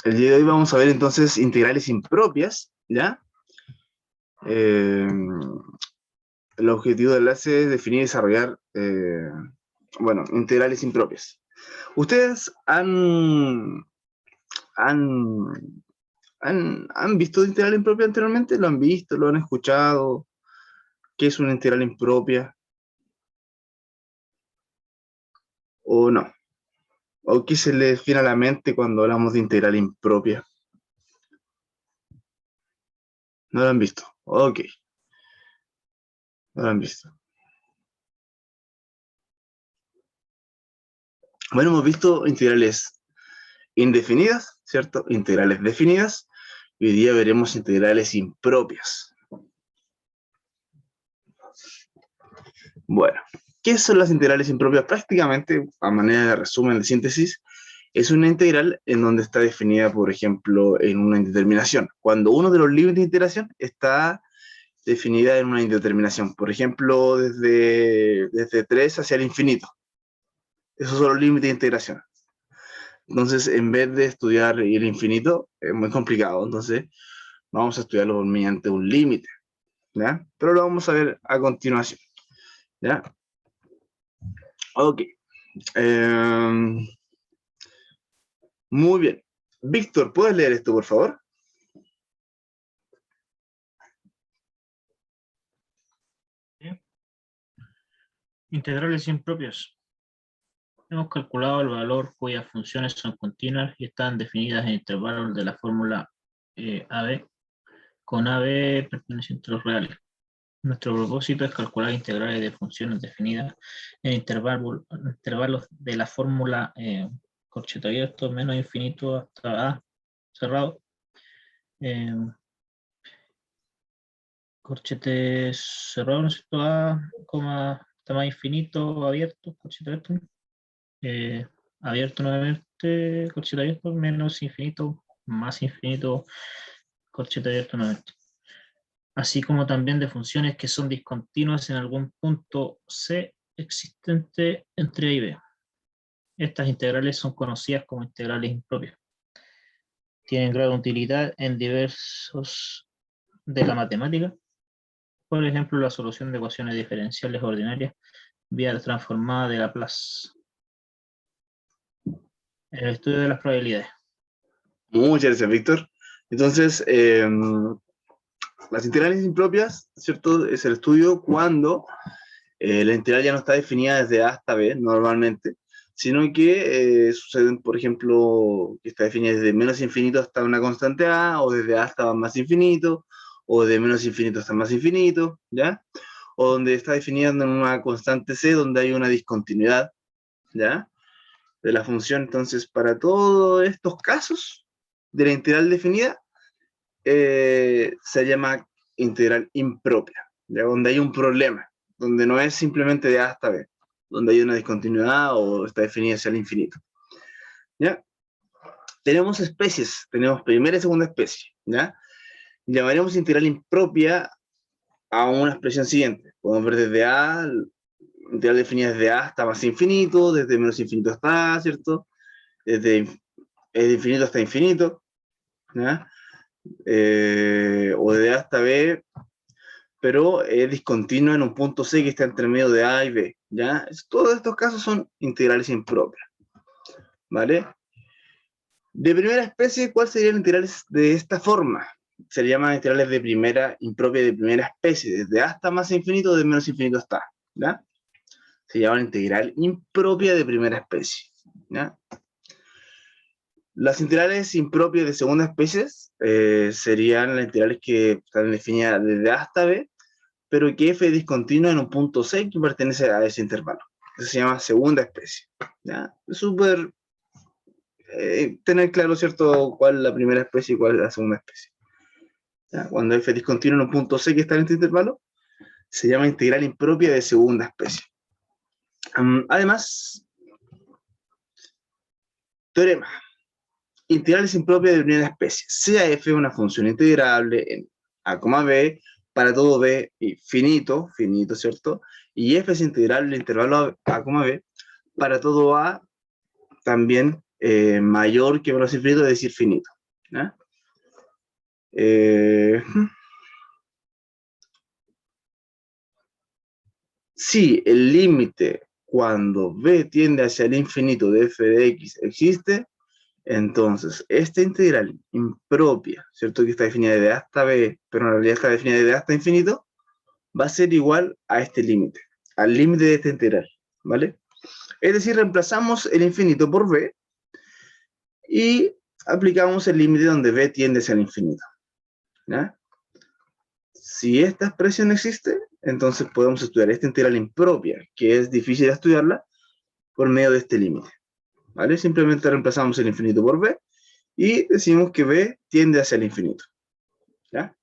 El día de hoy vamos a ver entonces integrales impropias, ¿ya? El objetivo de la clase es definir y desarrollar, integrales impropias. ¿Ustedes han, han visto integral impropia anteriormente? ¿Lo han visto? ¿Lo han escuchado? ¿Qué es una integral impropia? ¿O no? ¿O qué se les viene a la mente cuando hablamos de integral impropia? ¿No lo han visto? Ok, no lo han visto. Bueno, hemos visto integrales indefinidas, ¿cierto? Integrales definidas. Y hoy día veremos integrales impropias. Bueno, ¿qué son las integrales impropias? Prácticamente, a manera de resumen, de síntesis, es una integral en donde está definida, por ejemplo, en una indeterminación. Cuando uno de los límites de integración está definida en una indeterminación. Por ejemplo, desde 3 hacia el infinito. Esos son los límites de integración. Entonces, en vez de estudiar el infinito, es muy complicado. Entonces, vamos a estudiarlo mediante un límite, ¿ya? Pero lo vamos a ver a continuación, ¿ya? Ok. Muy bien. Víctor, ¿puedes leer esto, por favor? Integrales impropias. Hemos calculado el valor cuyas funciones son continuas y están definidas en intervalos de la fórmula AB, con AB perteneciente a los reales. Nuestro propósito es calcular integrales de funciones definidas en intervalos de la fórmula corchete abierto menos infinito hasta A cerrado. Corchete cerrado, ¿no es cierto? A, hasta más infinito, abierto, corchete abierto. Abierto nuevamente, corchete abierto, menos infinito, más infinito, corchete abierto nuevamente. Así como también de funciones que son discontinuas en algún punto C existente entre A y B. Estas integrales son conocidas como integrales impropias. Tienen grado de utilidad en diversos de la matemática. Por ejemplo, la solución de ecuaciones diferenciales ordinarias vía la transformada de Laplace. El estudio de las probabilidades. Muchas gracias, Víctor. Entonces, las integrales impropias, ¿cierto? Es el estudio cuando la integral ya no está definida desde A hasta B, normalmente, sino que suceden, por ejemplo, que está definida desde menos infinito hasta una constante A, o desde A hasta más infinito, o de menos infinito hasta más infinito, ¿ya? O donde está definida en una constante C, donde hay una discontinuidad, ¿ya? De la función. Entonces, para todos estos casos de la integral definida, se llama integral impropia, ¿ya? Donde hay un problema, donde no es simplemente de A hasta B, donde hay una discontinuidad o está definida hacia el infinito, ¿ya? Tenemos especies, tenemos primera y segunda especie, ¿ya? Llamaremos integral impropia a una expresión siguiente. Podemos ver desde A, integral definida desde A hasta más infinito, desde menos infinito hasta A, ¿cierto? Desde infinito hasta infinito, ¿ya? O desde A hasta B, pero es discontinua en un punto C que está entre medio de A y B, ¿ya? Todos estos casos son integrales impropias, ¿vale? De primera especie, ¿cuáles serían integrales de esta forma? Se llaman integrales de primera impropia de primera especie, desde A hasta más infinito, de menos infinito hasta A, ¿ya? Se llaman integral impropia de primera especie, ¿ya? Las integrales impropias de segunda especie serían las integrales que están definidas desde A hasta B, pero que f es discontinua en un punto C que pertenece a ese intervalo. Eso se llama segunda especie, ¿ya? Es súper tener claro, ¿cierto?, cuál es la primera especie y cuál es la segunda especie, ¿ya? Cuando f es discontinua en un punto C que está en este intervalo, se llama integral impropia de segunda especie. Además, teorema. Integrales impropias de primera especie. Sea f una función integrable en a, b, para todo b finito, ¿cierto? Y f es integrable en el intervalo a, b, para todo a también mayor que menos infinito, es decir, finito. ¿Ya? Si el límite cuando b tiende hacia el infinito de f de x existe, entonces esta integral impropia, ¿cierto? Que está definida de a hasta b, pero en realidad está definida de a hasta infinito, va a ser igual a este límite, al límite de esta integral, ¿vale? Es decir, reemplazamos el infinito por b y aplicamos el límite donde b tiende hacia el infinito, ¿ya? Si esta expresión existe, entonces podemos estudiar esta integral impropia, que es difícil de estudiarla, por medio de este límite, ¿vale? Simplemente reemplazamos el infinito por b y decimos que b tiende hacia el infinito, ¿ya?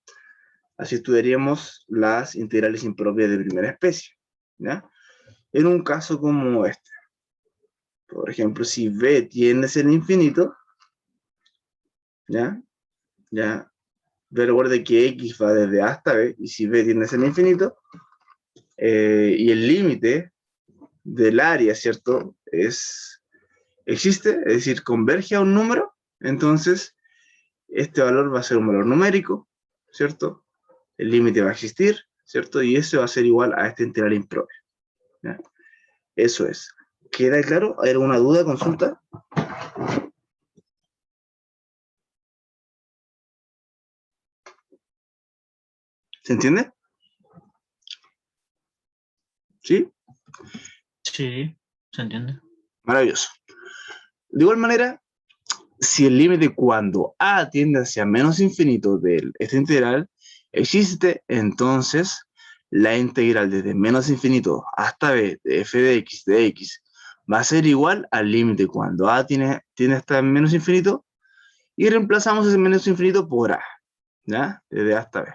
Así estudiaríamos las integrales impropias de primera especie, ¿ya? En un caso como este, por ejemplo, si b tiende hacia el infinito, ¿ya? Recuerde que x va desde a hasta b, y si b tiende hacia el infinito, y el límite del área, ¿cierto? Existe, es decir, converge a un número, entonces este valor va a ser un valor numérico, ¿cierto? El límite va a existir, ¿cierto? Y eso va a ser igual a esta integral impropia, ¿ya? Eso es. ¿Queda claro? ¿Hay alguna duda, consulta? ¿Se entiende? ¿Sí? Sí, se entiende. Maravilloso. De igual manera, si el límite cuando a tiende hacia menos infinito de esta integral existe, entonces la integral desde menos infinito hasta b de f de x va a ser igual al límite cuando a tiende hasta menos infinito, y reemplazamos ese menos infinito por a, ¿ya? Desde a hasta b.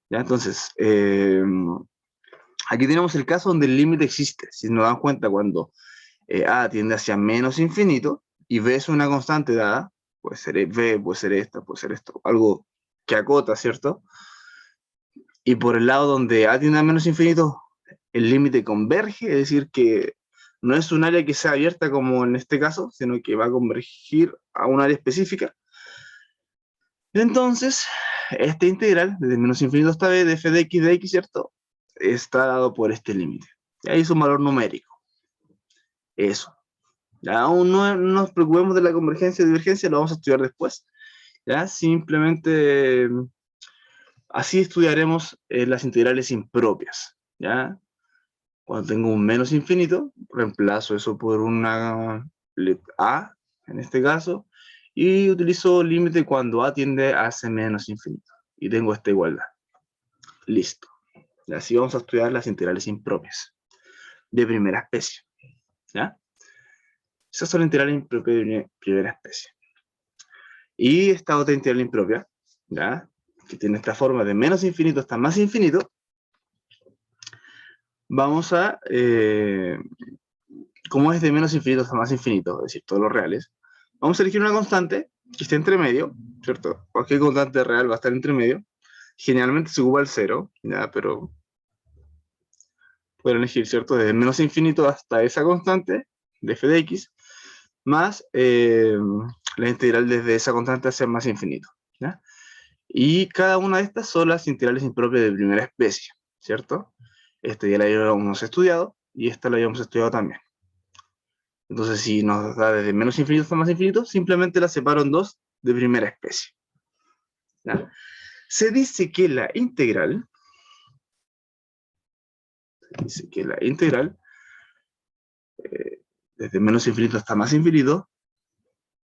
¿Ya? Entonces, aquí tenemos el caso donde el límite existe. Si nos dan cuenta, cuando a tiende hacia menos infinito y b es una constante dada, puede ser b, puede ser esta, puede ser esto, algo que acota, ¿cierto? Y por el lado donde a tiende a menos infinito, el límite converge, es decir, que no es un área que sea abierta como en este caso, sino que va a convergir a un área específica. Entonces, esta integral, desde menos infinito hasta b de f de x, ¿cierto? Está dado por este límite. Y ahí es un valor numérico. Eso. Ya, aún no nos preocupemos de la convergencia y divergencia, lo vamos a estudiar después. ¿Ya? Simplemente así estudiaremos las integrales impropias. ¿Ya? Cuando tengo un menos infinito, reemplazo eso por una a, en este caso, y utilizo límite cuando a tiende a ser menos infinito. Y tengo esta igualdad. Listo. Y así vamos a estudiar las integrales impropias de primera especie. ¿Ya? Esas son las integrales impropias de primera especie. Y esta otra integral impropia, ¿ya? Que tiene esta forma de menos infinito hasta más infinito, vamos a, como es de menos infinito hasta más infinito, es decir, todos los reales, vamos a elegir una constante que esté entre medio, ¿cierto? Cualquier constante real va a estar entre medio. Generalmente se ocupa el 0, ¿ya? Pero pueden elegir, ¿cierto? Desde menos infinito hasta esa constante de f de x, más la integral desde esa constante hacia más infinito, ¿ya? Y cada una de estas son las integrales impropias de primera especie, ¿cierto? Esta ya la habíamos estudiado y esta la habíamos estudiado también. Entonces, si nos da desde menos infinito hasta más infinito, simplemente la separo en dos de primera especie, ¿ya? Se dice que la integral, desde menos infinito hasta más infinito,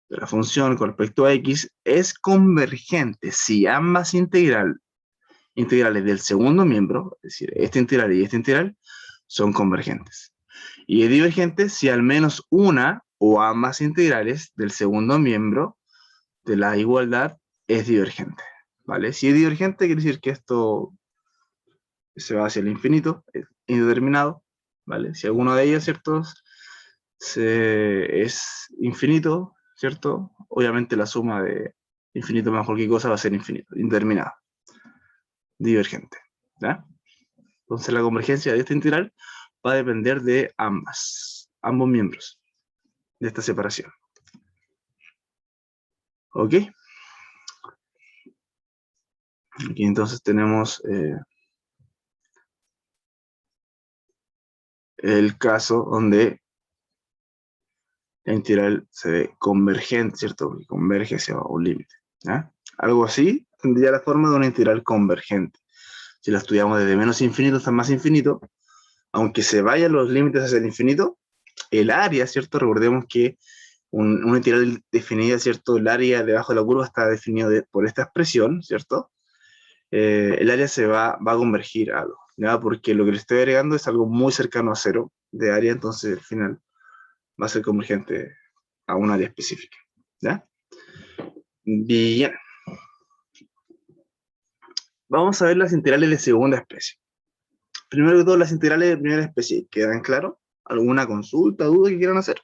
de la función con respecto a x, es convergente si ambas integrales del segundo miembro, es decir, esta integral y esta integral, son convergentes. Y es divergente si al menos una o ambas integrales del segundo miembro de la igualdad es divergente, ¿vale? Si es divergente, quiere decir que esto se va hacia el infinito, es indeterminado, ¿vale? Si alguno de ellos, ¿cierto? Es infinito, ¿cierto? Obviamente la suma de infinito más cualquier cosa va a ser infinito, indeterminado, divergente, ¿ya? Entonces la convergencia de esta integral va a depender de ambos miembros de esta separación. ¿Ok? Aquí entonces tenemos el caso donde la integral se ve convergente, ¿cierto? Porque converge hacia un límite. ¿Ya? Algo así tendría la forma de una integral convergente. Si la estudiamos desde menos infinito hasta más infinito, aunque se vayan los límites hacia el infinito, el área, ¿cierto? Recordemos que una integral definida, ¿cierto? El área debajo de la curva está definido por esta expresión, ¿cierto? El área se va a convergir a algo, ¿ya? Porque lo que le estoy agregando es algo muy cercano a cero de área, entonces al final va a ser convergente a un área específica, ¿ya? Bien. Vamos a ver las integrales de segunda especie. Primero que todo, las integrales de primera especie, ¿quedan claro? ¿Alguna consulta, duda que quieran hacer?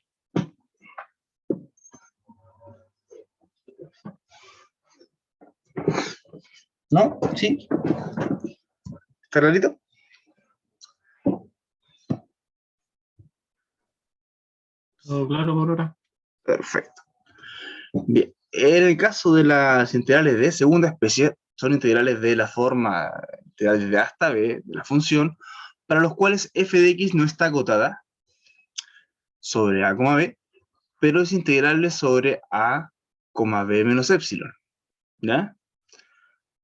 ¿No? ¿Sí? ¿Está clarito? ¿Todo claro por ahora? Perfecto. Bien, en el caso de las integrales de segunda especie, son integrales de la forma integrales de A hasta B, de la función, para los cuales f de x no está acotada sobre a, b, pero es integrable sobre a, b menos epsilon, ¿ya?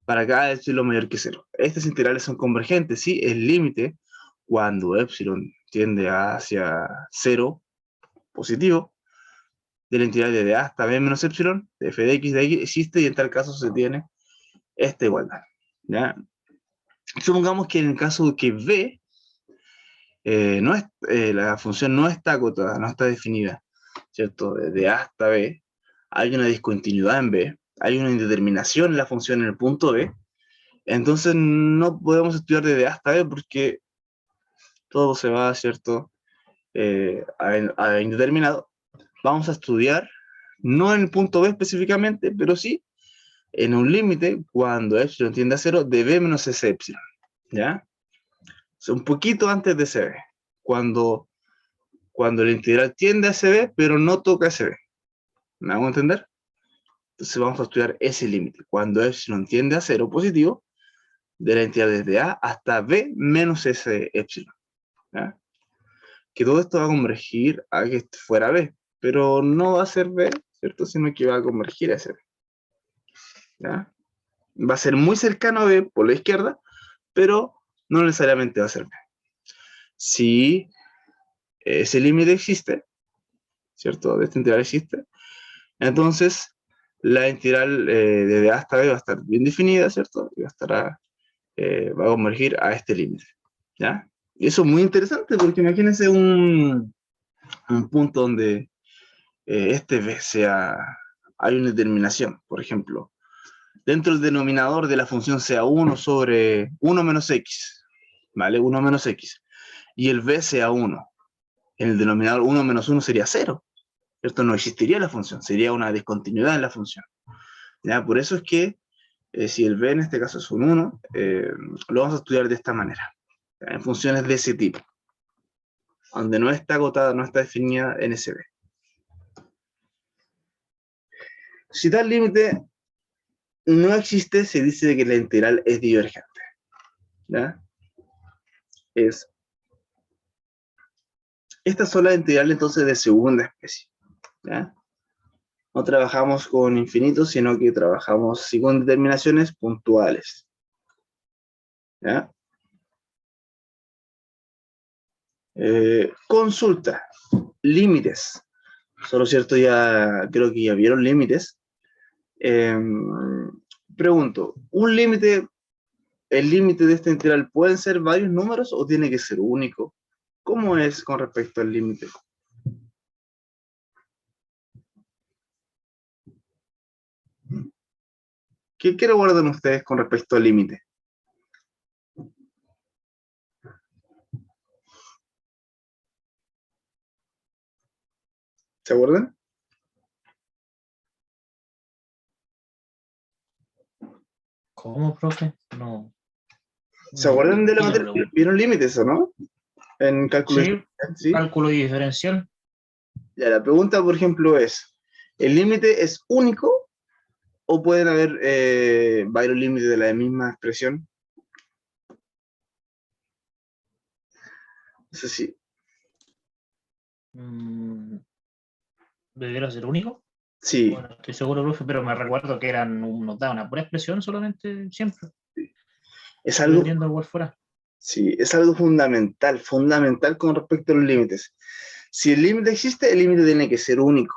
Para cada epsilon mayor que 0. Estas integrales son convergentes, ¿sí? El límite, cuando epsilon tiende hacia 0 positivo, de la integral de a hasta b menos epsilon, de f de x existe, y en tal caso se tiene esta igualdad, ¿ya? Supongamos que en el caso de que b, no es, la función no está acotada, no está definida, ¿cierto? De a hasta b, hay una discontinuidad en b, hay una indeterminación en la función en el punto b, entonces no podemos estudiar desde A hasta B porque todo se va, ¿cierto? A indeterminado. Vamos a estudiar, no en el punto B específicamente, pero sí en un límite cuando epsilon tiende a 0 de B menos ese epsilon, ¿ya? O sea, un poquito antes de ese B, cuando la integral tiende a ese B, pero no toca ese B. ¿Me hago entender? Entonces vamos a estudiar ese límite, cuando epsilon tiende a 0 positivo, de la integral desde A hasta B menos ese epsilon, ¿ya? Que todo esto va a convergir a que fuera B, pero no va a ser B, ¿cierto? Sino que va a convergir a ese B, ¿ya? Va a ser muy cercano a B por la izquierda, pero no necesariamente va a ser B. Si ese límite existe, ¿cierto? De esta integral existe, entonces la integral de A hasta B va a estar bien definida, ¿cierto? Y va a convergir a este límite, ¿ya? Y eso es muy interesante porque imagínense un punto donde este B sea, hay una determinación, por ejemplo, dentro del denominador de la función sea 1 sobre 1 menos x, ¿vale? 1 menos x, y el B sea 1, en el denominador 1 menos 1 sería 0, ¿cierto? No existiría la función, sería una discontinuidad en la función, ¿ya? Por eso es que si el B en este caso es un 1, lo vamos a estudiar de esta manera, ¿ya? En funciones de ese tipo, donde no está agotada, no está definida en ese B. Si tal límite no existe, se dice que la integral es divergente, ¿ya? Estas son las integrales entonces de segunda especie, ¿ya? No trabajamos con infinitos, sino que trabajamos sí con determinaciones puntuales, ¿ya? Consulta, límites. Solo cierto, ya creo que ya vieron límites. Pregunto, el límite de esta integral, ¿pueden ser varios números o tiene que ser único? ¿Cómo es con respecto al límite? ¿Qué recuerdan ustedes con respecto al límite? ¿Se acuerdan? ¿Cómo, profe? No, ¿Se acuerdan de la ¿qué le materia? pregunto? ¿Vieron límites o no? En cálculo Sí, diferencial, ¿sí? cálculo diferencial. Ya, la pregunta, por ejemplo, es, ¿el límite es único o pueden haber varios límites de la misma expresión. No sé si... ¿Debería ser único? Sí, Bueno, estoy seguro, profe, pero me recuerdo que nos da una pura expresión solamente, siempre, es algo, dependiendo de cuál fuera. sí, es algo fundamental, fundamental con respecto a los límites. Si el límite existe, el límite tiene que ser único.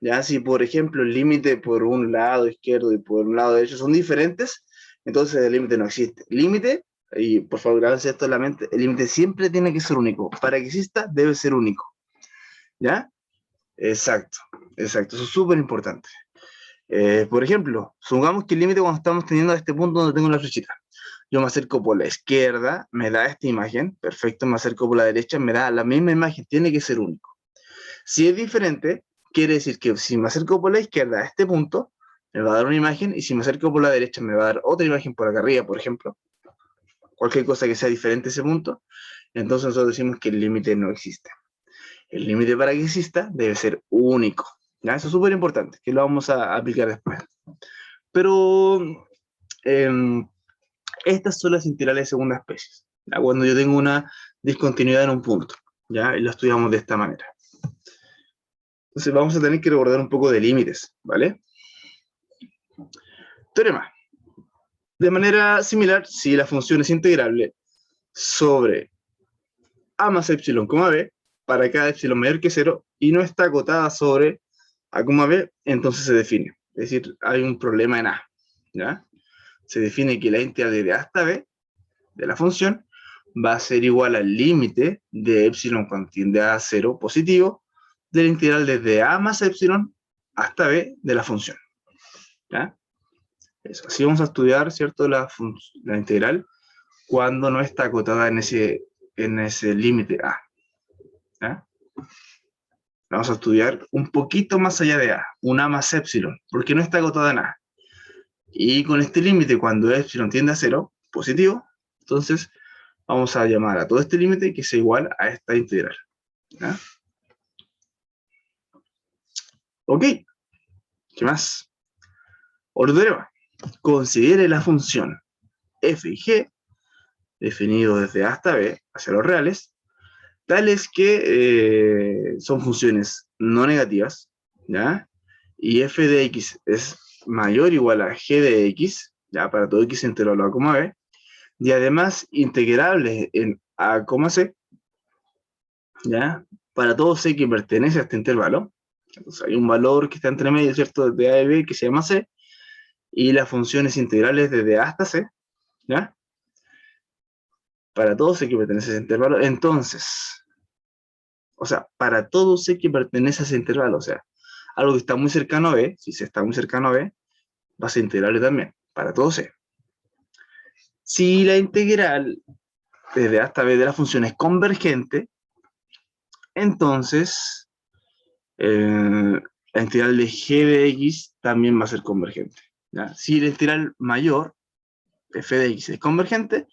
Ya, si por ejemplo el límite por un lado izquierdo y por un lado derecho son diferentes, entonces el límite no existe. Límite, y por favor grábense esto en la mente, el límite siempre tiene que ser único. Para que exista, debe ser único. ¿Ya? Exacto, exacto, eso es súper importante. Por ejemplo, supongamos que el límite cuando estamos teniendo a este punto donde tengo la flechita, yo me acerco por la izquierda, me da esta imagen, perfecto, me acerco por la derecha, me da la misma imagen, tiene que ser único. Si es diferente, quiere decir que si me acerco por la izquierda a este punto, me va a dar una imagen, y si me acerco por la derecha me va a dar otra imagen por acá arriba, por ejemplo. Cualquier cosa que sea diferente a ese punto, entonces nosotros decimos que el límite no existe. El límite para que exista debe ser único. ¿Ya? Eso es súper importante, que lo vamos a aplicar después. Pero estas son las integrales de segunda especie. ¿Ya? Cuando yo tengo una discontinuidad en un punto, ¿ya? Y lo estudiamos de esta manera. Entonces vamos a tener que recordar un poco de límites, ¿vale? Teorema. De manera similar, si la función es integrable sobre a más epsilon, b, para cada epsilon mayor que 0, y no está acotada sobre a, b, entonces se define. Es decir, hay un problema en a. ¿Ya? Se define que la integral de a hasta b de la función va a ser igual al límite de epsilon cuando tiende a 0 positivo de la integral desde a más epsilon hasta b de la función. ¿Ya? Eso. Así vamos a estudiar, ¿cierto?, la integral cuando no está acotada en ese límite a. ¿Ya? Vamos a estudiar un poquito más allá de a, un a más epsilon, porque no está acotada en a. Y con este límite, cuando epsilon tiende a 0, positivo, entonces vamos a llamar a todo este límite que sea igual a esta integral. ¿Ya? Ok, ¿qué más? Otro teorema. Considere la función f y g, definido desde a hasta b hacia los reales, tales que son funciones no negativas, ¿ya? Y f de x es mayor o igual a g de x, ya, para todo x integral a, b, y además integrables en a, c, ¿ya? Para todo c que pertenece a este intervalo. Entonces hay un valor que está entre medio, ¿cierto?, de a y b que se llama c, y las funciones integrales desde a hasta c, ¿ya? Para todo c que pertenece a ese intervalo, entonces, o sea, para todo c que pertenece a ese intervalo, o sea, algo que está muy cercano a b, si c está muy cercano a b, va a ser integrable también, para todo c. Si la integral desde a hasta b de la función es convergente, entonces la integral de g de x también va a ser convergente, ¿ya? Si la integral mayor, f de x, es convergente,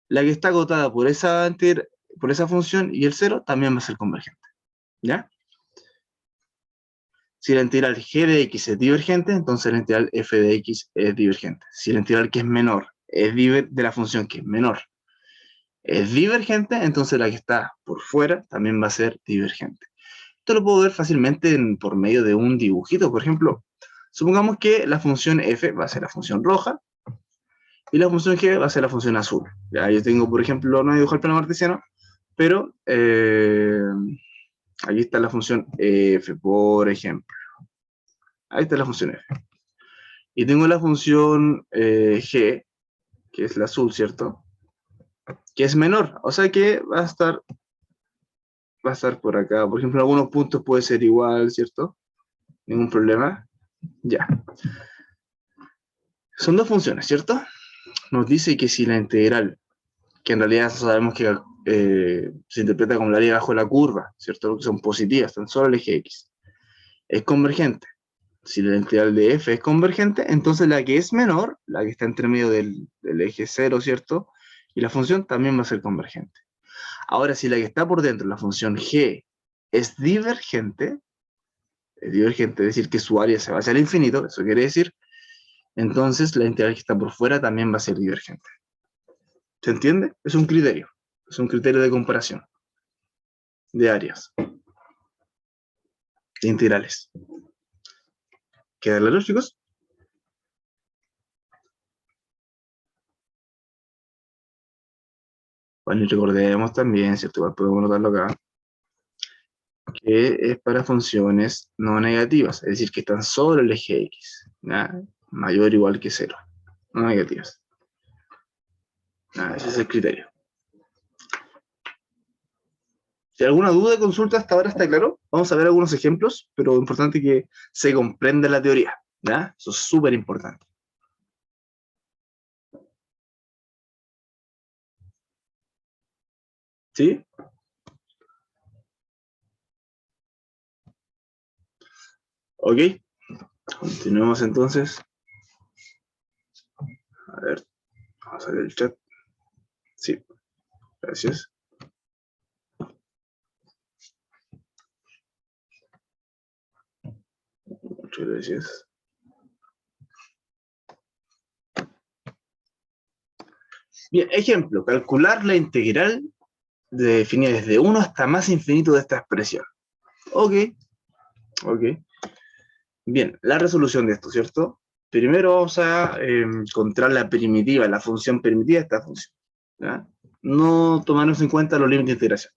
la que está acotada por esa función y el 0 también va a ser convergente, ¿ya? Si la integral g de x es divergente, entonces la integral f de x es divergente. Si la integral que es menor de la función que es menor es divergente, entonces la que está por fuera también va a ser divergente. Esto lo puedo ver fácilmente por medio de un dibujito. Por ejemplo, supongamos que la función f va a ser la función roja y la función g va a ser la función azul. Ya, yo tengo, por ejemplo, no he dibujado el plano cartesiano, pero aquí está la función f, por ejemplo. Ahí está la función f. Y tengo la función g, que es la azul, ¿cierto?, que es menor, o sea que va a estar por acá. Por ejemplo, en algunos puntos puede ser igual, ¿cierto? Ningún problema. Ya. Son dos funciones, ¿cierto? Nos dice que si la integral, que en realidad sabemos que se interpreta como la área bajo la curva, ¿cierto?, que son positivas, tan solo el eje x, es convergente. Si la integral de f es convergente, entonces la que es menor, la que está entre medio del eje 0, ¿cierto?, y la función también va a ser convergente. Ahora, si la que está por dentro, la función g, es divergente, es divergente, es decir, que su área se va hacia el infinito, eso quiere decir, entonces la integral que está por fuera también va a ser divergente. ¿Se entiende? Es un criterio de comparación de áreas, de integrales. ¿Queda claro, chicos? Bueno, y recordemos también, ¿cierto? Igual podemos notarlo acá, que es para funciones no negativas, es decir, que están sobre el eje X, ¿ya? Mayor o igual que 0, no negativas. Ese es el criterio. Si hay alguna duda, consulta, hasta ahora está claro. Vamos a ver algunos ejemplos, pero es importante que se comprenda la teoría, ¿ya? Eso es súper importante. ¿Sí? Ok. Continuemos entonces. A ver, vamos a ver el chat. Sí, gracias. Muchas gracias. Bien, ejemplo, calcular la integral definida desde 1 hasta más infinito de esta expresión. Ok, ok. Bien, la resolución de esto, ¿cierto? Primero vamos a encontrar la primitiva, la función primitiva de esta función. ¿Ya? No tomarnos en cuenta los límites de integración.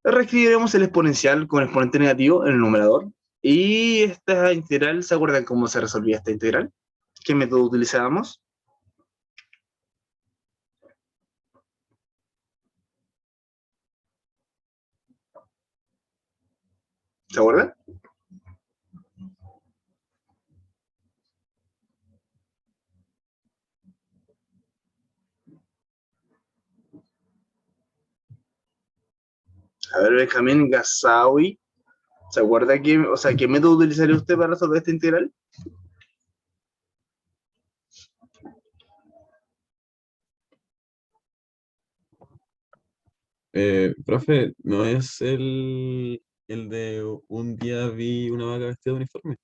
Reescribiremos el exponencial con exponente negativo en el numerador. Y esta integral, ¿se acuerdan cómo se resolvía esta integral? ¿Qué método utilizábamos? ¿Se acuerdan? A ver, Benjamín Gassawi, ¿se acuerda qué método utilizaría usted para resolver esta integral? Profe, ¿no es el de un día vi una vaca vestida de uniforme?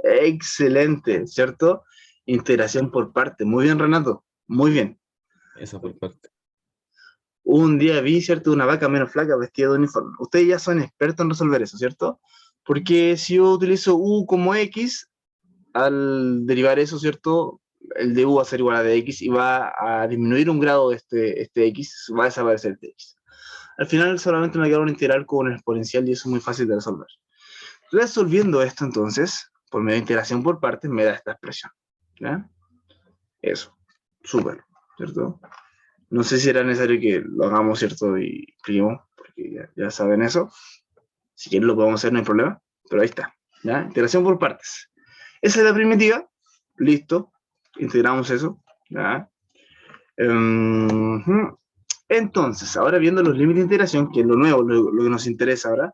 Excelente, ¿cierto? Integración por parte. Muy bien, Renato. Muy bien. Esa por parte. Un día vi, ¿cierto? Una vaca menos flaca vestida de uniforme. Ustedes ya son expertos en resolver eso, ¿cierto? Porque si yo utilizo u como x, al derivar eso, ¿cierto? El de u va a ser igual a de x y va a disminuir un grado de este x, va a desaparecer este x. Al final solamente me queda una integral con un exponencial y eso es muy fácil de resolver. Resolviendo esto entonces, por medio de integración por partes, me da esta expresión. ¿Ya? Eso, súper, ¿cierto? No sé si era necesario que lo hagamos, ¿cierto? Y expliquemos, porque ya saben eso. Si quieren lo podemos hacer, no hay problema. Pero ahí está, ¿ya? Integración por partes. Esa es la primitiva. Listo. Integramos eso, ¿ya? Entonces, ahora viendo los límites de integración, que es lo nuevo, lo que nos interesa ahora,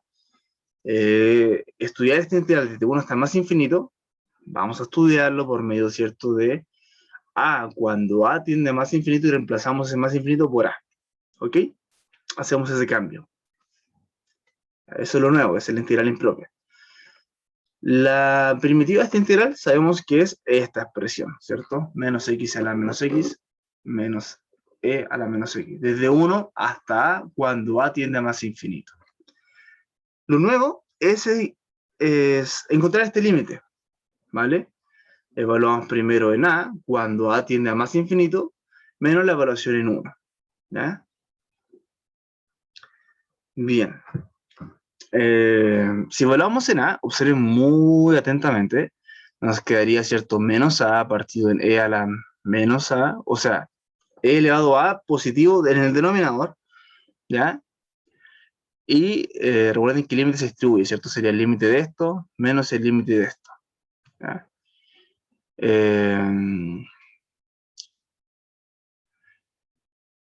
estudiar este integral desde 1 hasta más infinito, vamos a estudiarlo por medio, ¿cierto? De A, cuando A tiende a más infinito y reemplazamos ese más infinito por A. ¿Ok? Hacemos ese cambio. Eso es lo nuevo, es el integral impropia. La primitiva de esta integral sabemos que es esta expresión, ¿cierto? Menos x a la menos x, menos e a la menos x. Desde 1 hasta A, cuando A tiende a más infinito. Lo nuevo es encontrar este límite, ¿vale? Evaluamos primero en A, cuando A tiende a más infinito, menos la evaluación en 1. ¿Ya? Bien. Si evaluamos en A, observen muy atentamente, nos quedaría, ¿cierto? Menos A partido en E a la menos A, o sea, E elevado a positivo en el denominador, ¿ya? Y recuerden que el límite se distribuye, ¿cierto? Sería el límite de esto menos el límite de esto. ¿Ya? En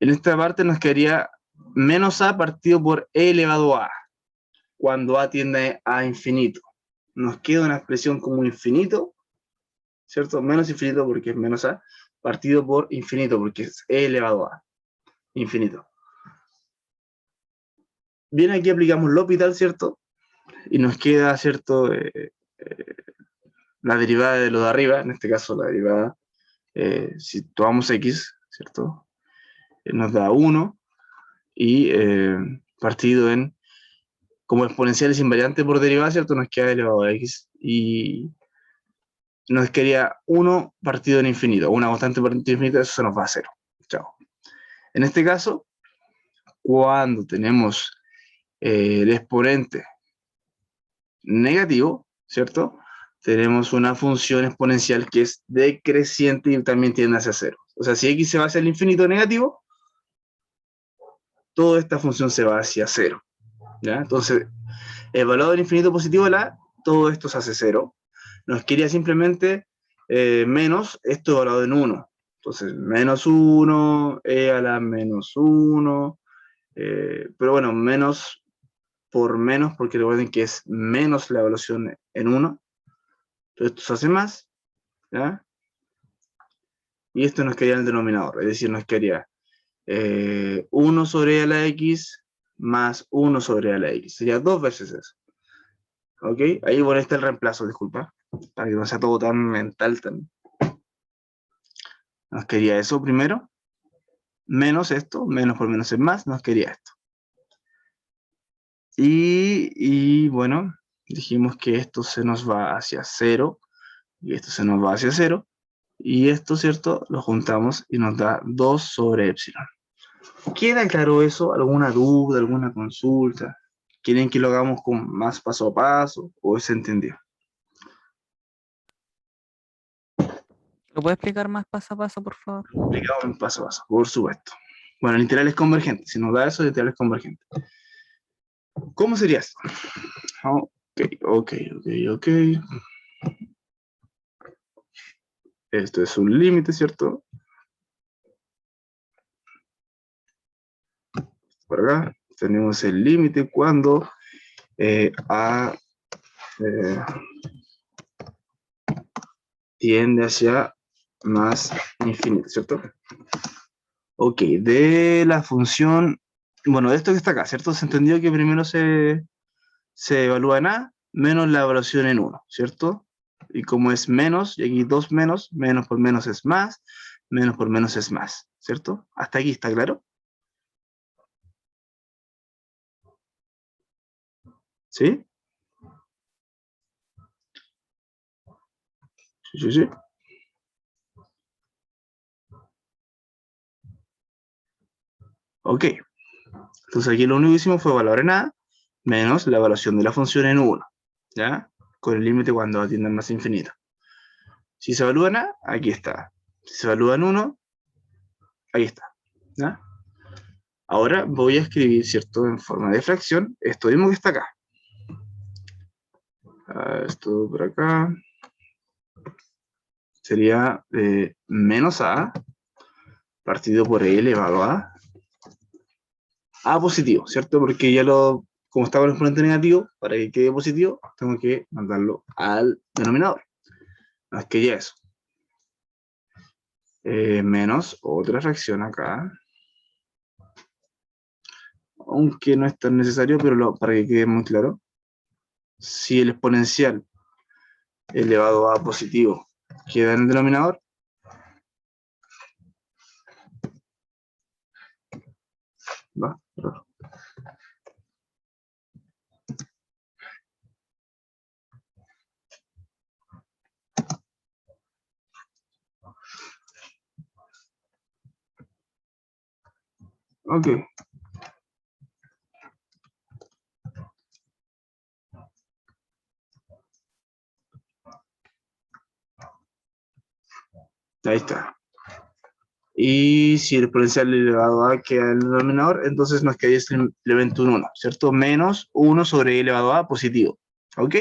esta parte nos quedaría menos A partido por E elevado a, cuando A tiende a infinito. Nos queda una expresión como infinito, ¿cierto? Menos infinito porque es menos A, partido por infinito porque es E elevado a, infinito. bien aquí aplicamos L'Hopital, ¿cierto? Y nos queda, ¿cierto? La derivada de lo de arriba, en este caso la derivada, si tomamos x, ¿cierto? Nos da 1 y partido en, como exponencial es invariante por derivada, ¿cierto? Nos queda elevado a x y nos quedaría 1 partido en infinito, una constante partido en infinito, eso se nos va a 0. Chao. En este caso, cuando tenemos el exponente negativo, ¿cierto? Tenemos una función exponencial que es decreciente y también tiende hacia 0. O sea, si x se va hacia el infinito negativo, toda esta función se va hacia 0. ¿Ya? Entonces, evaluado el infinito positivo de la A, todo esto se hace 0. Nos quería simplemente menos esto evaluado en 1. Entonces, menos 1, e a la menos 1. Pero bueno, menos por menos, porque recuerden que es menos la evaluación en 1. Entonces esto se hace más, ¿ya? Y esto nos quedaría en el denominador, es decir, nos quedaría 1 sobre a la x más 1 sobre a la x. Sería 2 veces eso. ¿Ok? Ahí bueno, está el reemplazo, disculpa, para que no sea todo tan mental también. Nos quedaría eso primero, menos esto, menos por menos es más, nos quedaría esto. Y bueno, dijimos que esto se nos va hacia 0, y esto se nos va hacia 0, y esto, ¿cierto? Lo juntamos y nos da 2 sobre epsilon. ¿Queda claro eso? ¿Alguna duda, alguna consulta? ¿Quieren que lo hagamos con más paso a paso o se entendió? ¿Lo puede explicar más paso a paso, por favor? Explicado en paso a paso, por supuesto. Bueno, el integral es convergente. Si nos da eso, el integral es convergente. ¿Cómo sería esto? Ok. Esto es un límite, ¿cierto? Por acá tenemos el límite cuando A tiende hacia más infinito, ¿cierto? Ok, de la función, bueno, de esto que está acá, ¿cierto? Se entendió que primero se evalúa en A menos la evaluación en 1, ¿cierto? Y como es menos, y aquí 2 menos, menos por menos es más, menos por menos es más, ¿cierto? Hasta aquí, ¿está claro? ¿Sí? Sí. Ok. Entonces aquí lo único que hicimos fue evaluar en A menos la evaluación de la función en 1, ¿ya? Con el límite cuando atienda al más infinito. Si se evalúa en A, aquí está. Si se evalúa en 1, ahí está, ¿ya? Ahora voy a escribir, ¿cierto? En forma de fracción, esto mismo que está acá. Esto por acá. Sería menos A partido por E elevado a positivo, ¿cierto? Porque ya como estaba el exponente negativo, para que quede positivo, tengo que mandarlo al denominador. Más que ya eso. Menos otra fracción acá. Aunque no es tan necesario, pero para que quede muy claro. Si el exponencial elevado a positivo queda en el denominador, va. Ok. Ahí está. Y si el exponencial elevado a queda en el denominador, entonces nos queda este elemento 1, ¿cierto? Menos 1 sobre e elevado a positivo. ¿Ok?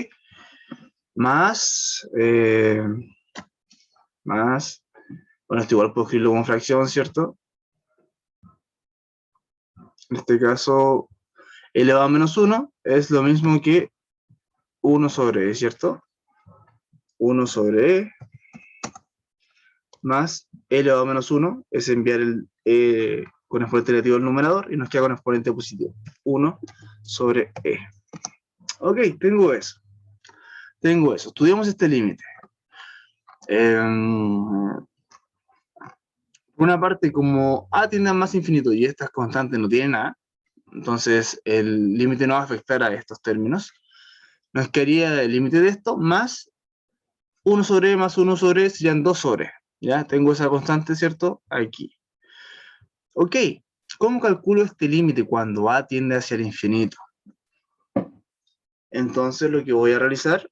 Más, bueno, esto igual puedo escribirlo como fracción, ¿cierto? En este caso, elevado a menos 1 es lo mismo que 1 sobre e, ¿cierto? 1 sobre e más e elevado a menos 1 es enviar el con exponente negativo el numerador y nos queda con exponente positivo. 1 sobre e. Ok, tengo eso. Estudiamos este límite. Una parte, como a tiende a más infinito y estas constantes no tienen a, entonces el límite no va a afectar a estos términos. Nos quedaría el límite de esto más 1 sobre e más 1 sobre e serían 2 sobre e. Ya tengo esa constante, ¿cierto? Aquí. Ok, ¿cómo calculo este límite cuando a tiende hacia el infinito? Entonces lo que voy a realizar,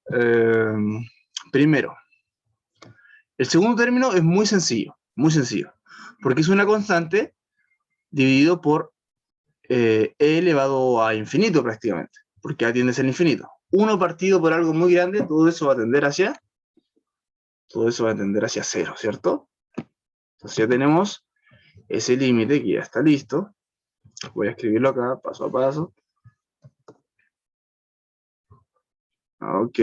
primero, el segundo término es muy sencillo, porque es una constante dividido por e elevado a infinito prácticamente, porque a tiende hacia el infinito. 1 partido por algo muy grande, todo eso va a tender hacia 0, ¿cierto? Entonces ya tenemos ese límite que ya está listo. Voy a escribirlo acá, paso a paso. Ok.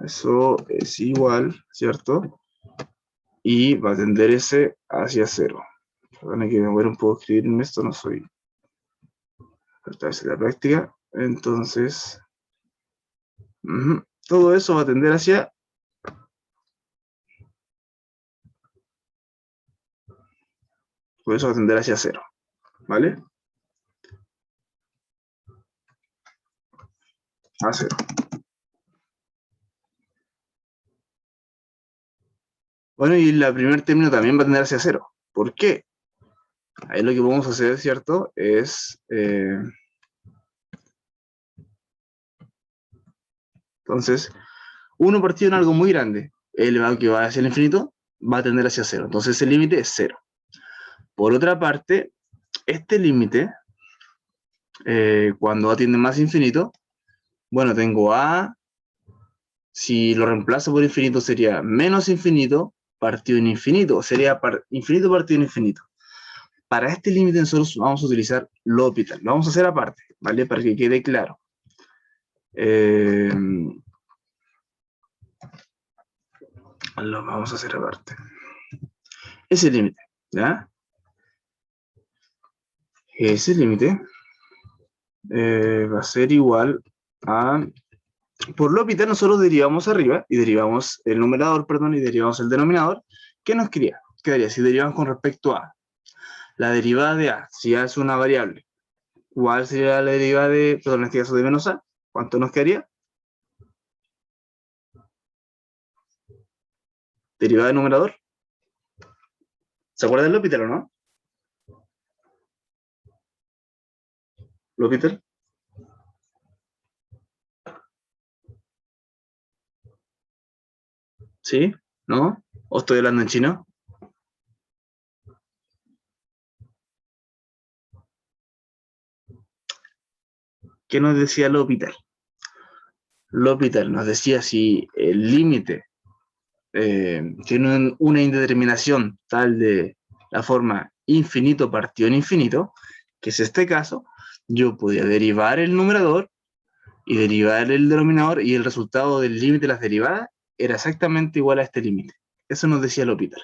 Eso es igual, ¿cierto? Y va a tender ese hacia 0. Perdón que me voy a un poco escribir en esto, no soy... Esta es la práctica. Entonces, todo eso va a tender hacia... Todo eso va a tender hacia 0. ¿Vale? A 0. Bueno, y el primer término también va a tender hacia 0. ¿Por qué? Ahí lo que podemos hacer, ¿cierto? Es... entonces, 1 partido en algo muy grande, elevado que va hacia el infinito, va a tender hacia 0. Entonces el límite es 0. Por otra parte, este límite, cuando a tiende más infinito, bueno, tengo a, si lo reemplazo por infinito sería menos infinito partido en infinito, sería infinito partido en infinito. Para este límite nosotros vamos a utilizar L'Hopital, lo vamos a hacer aparte, ¿vale? Para que quede claro. Lo vamos a hacer aparte. Ese límite, ¿ya? Ese límite va a ser igual a... Por L'Hopital nosotros derivamos arriba, y derivamos el numerador, perdón, y derivamos el denominador. ¿Qué nos quedaría si derivamos con respecto a la derivada de a? Si a es una variable, ¿cuál sería la derivada de, perdón, en este caso de menos a? ¿Cuánto nos quedaría? Derivada del numerador. ¿Se acuerdan del L'Hopital o no? ¿L'Hopital? ¿Sí? ¿No? ¿O estoy hablando en chino? ¿Qué nos decía L'Hopital? L'Hopital nos decía si el límite tiene una indeterminación tal de la forma infinito partido en infinito, que es este caso, yo podía derivar el numerador y derivar el denominador y el resultado del límite de las derivadas era exactamente igual a este límite. Eso nos decía L'Hopital.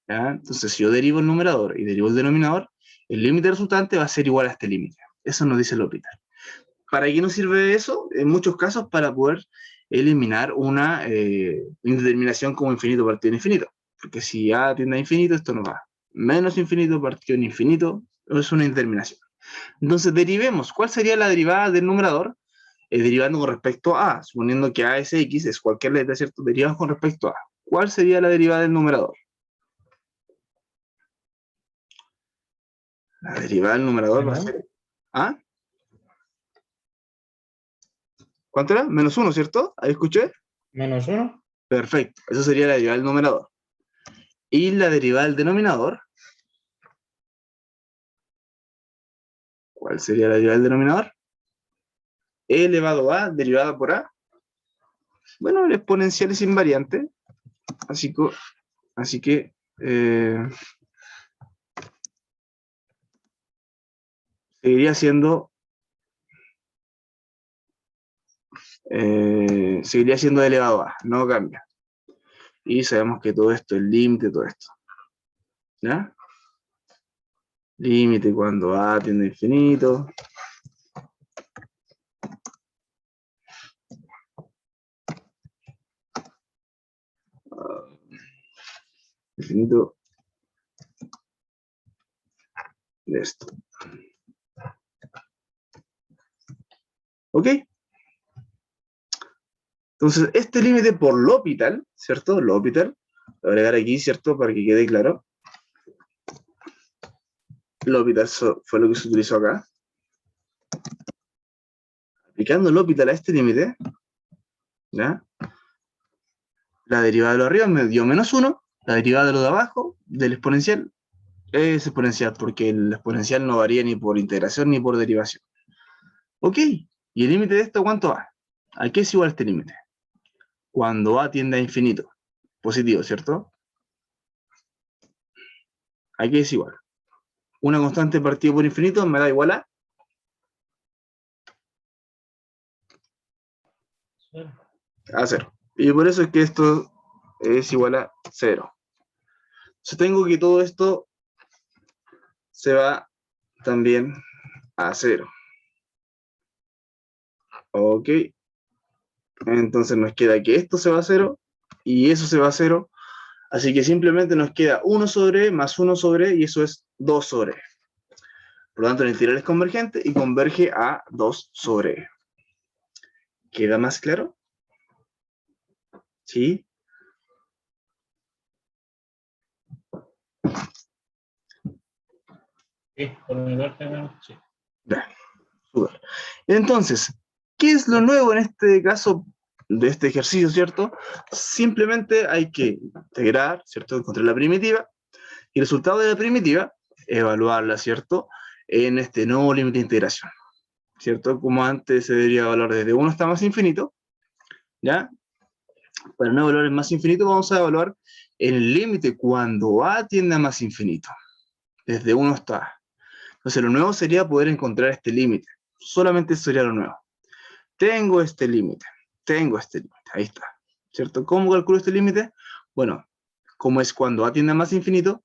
Entonces, si yo derivo el numerador y derivo el denominador, el límite resultante va a ser igual a este límite. Eso nos dice L'Hopital. ¿Para qué nos sirve eso? En muchos casos para poder eliminar una indeterminación como infinito partido en infinito. Porque si a tiende a infinito, esto no va. Menos infinito partido en infinito es una indeterminación. Entonces derivemos. ¿Cuál sería la derivada del numerador? Derivando con respecto a a. Suponiendo que a es x, es cualquier letra, ¿cierto? Derivamos con respecto a. ¿Cuál sería la derivada del numerador? La derivada del numerador va a ser... ¿Ah? ¿Cuánto era? Menos 1, ¿cierto? Ahí escuché. Menos 1. Perfecto. Eso sería la derivada del numerador. Y la derivada del denominador. ¿Cuál sería la derivada del denominador? E elevado a, derivada por a. Bueno, el exponencial es invariante. Así que seguiría siendo elevado a. No cambia. y sabemos que todo esto es límite de todo esto. ¿Ya? Límite cuando a tiende a infinito. Infinito de esto. ¿Ok? Entonces, este límite por L'Hopital, ¿cierto? L'Hopital, lo voy a agregar aquí, ¿cierto? Para que quede claro. L'Hopital fue lo que se utilizó acá. Aplicando L'Hopital a este límite, ¿ya? La derivada de lo de arriba me dio -1, la derivada de lo de abajo, del exponencial, es exponencial, porque el exponencial no varía ni por integración ni por derivación. ¿Ok? ¿Y el límite de esto cuánto va? ¿A qué es igual este límite? Cuando a tiende a infinito. Positivo, ¿cierto? ¿A qué es igual? Una constante partida por infinito me da igual a a 0. Y por eso es que esto es igual a 0. Entonces tengo que todo esto se va también a 0. Ok. Entonces nos queda que esto se va a 0 y eso se va a 0. Así que simplemente nos queda 1 sobre e más 1 sobre e y eso es 2 sobre e. Por lo tanto, la integral es convergente y converge a 2 sobre e. ¿Queda más claro? ¿Sí? Sí, por mi parte, bueno, sí. Ya, súper. Entonces, ¿qué es lo nuevo en este caso de este ejercicio, cierto? Simplemente hay que integrar, ¿cierto? Encontrar la primitiva y el resultado de la primitiva, evaluarla, ¿cierto? En este nuevo límite de integración, ¿cierto? Como antes se debería evaluar desde 1 hasta más infinito, ¿ya? Para no evaluar en más infinito vamos a evaluar el límite cuando a tiende a más infinito, desde 1 hasta a. Entonces lo nuevo sería poder encontrar este límite, solamente eso sería lo nuevo. Tengo este límite, ahí está, ¿cierto? ¿Cómo calculo este límite? Bueno, como es cuando a tiende a más infinito,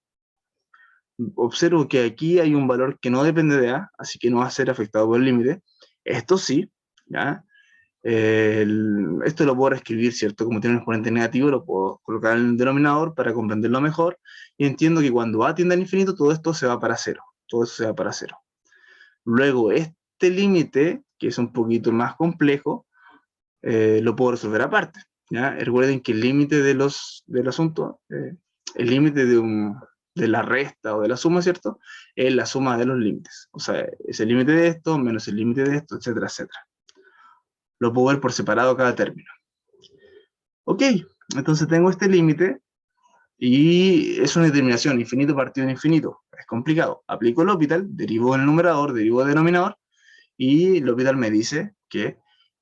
observo que aquí hay un valor que no depende de a, así que no va a ser afectado por el límite. Esto sí, ¿ya? Esto lo puedo reescribir, ¿cierto? Como tiene un exponente negativo, lo puedo colocar en el denominador para comprenderlo mejor, y entiendo que cuando a tiende al infinito, todo esto se va para 0, todo eso se va para 0. Luego, este límite, que es un poquito más complejo, lo puedo resolver aparte, ¿ya? Recuerden que el límite del asunto, el límite de la resta o de la suma, ¿cierto? Es la suma de los límites. O sea, es el límite de esto menos el límite de esto, etcétera, etcétera. Lo puedo ver por separado cada término. Ok, entonces tengo este límite y es una determinación, infinito partido en infinito. Es complicado. Aplico el L'Hopital, derivo en el numerador, derivo del denominador, y el L'Hopital me dice que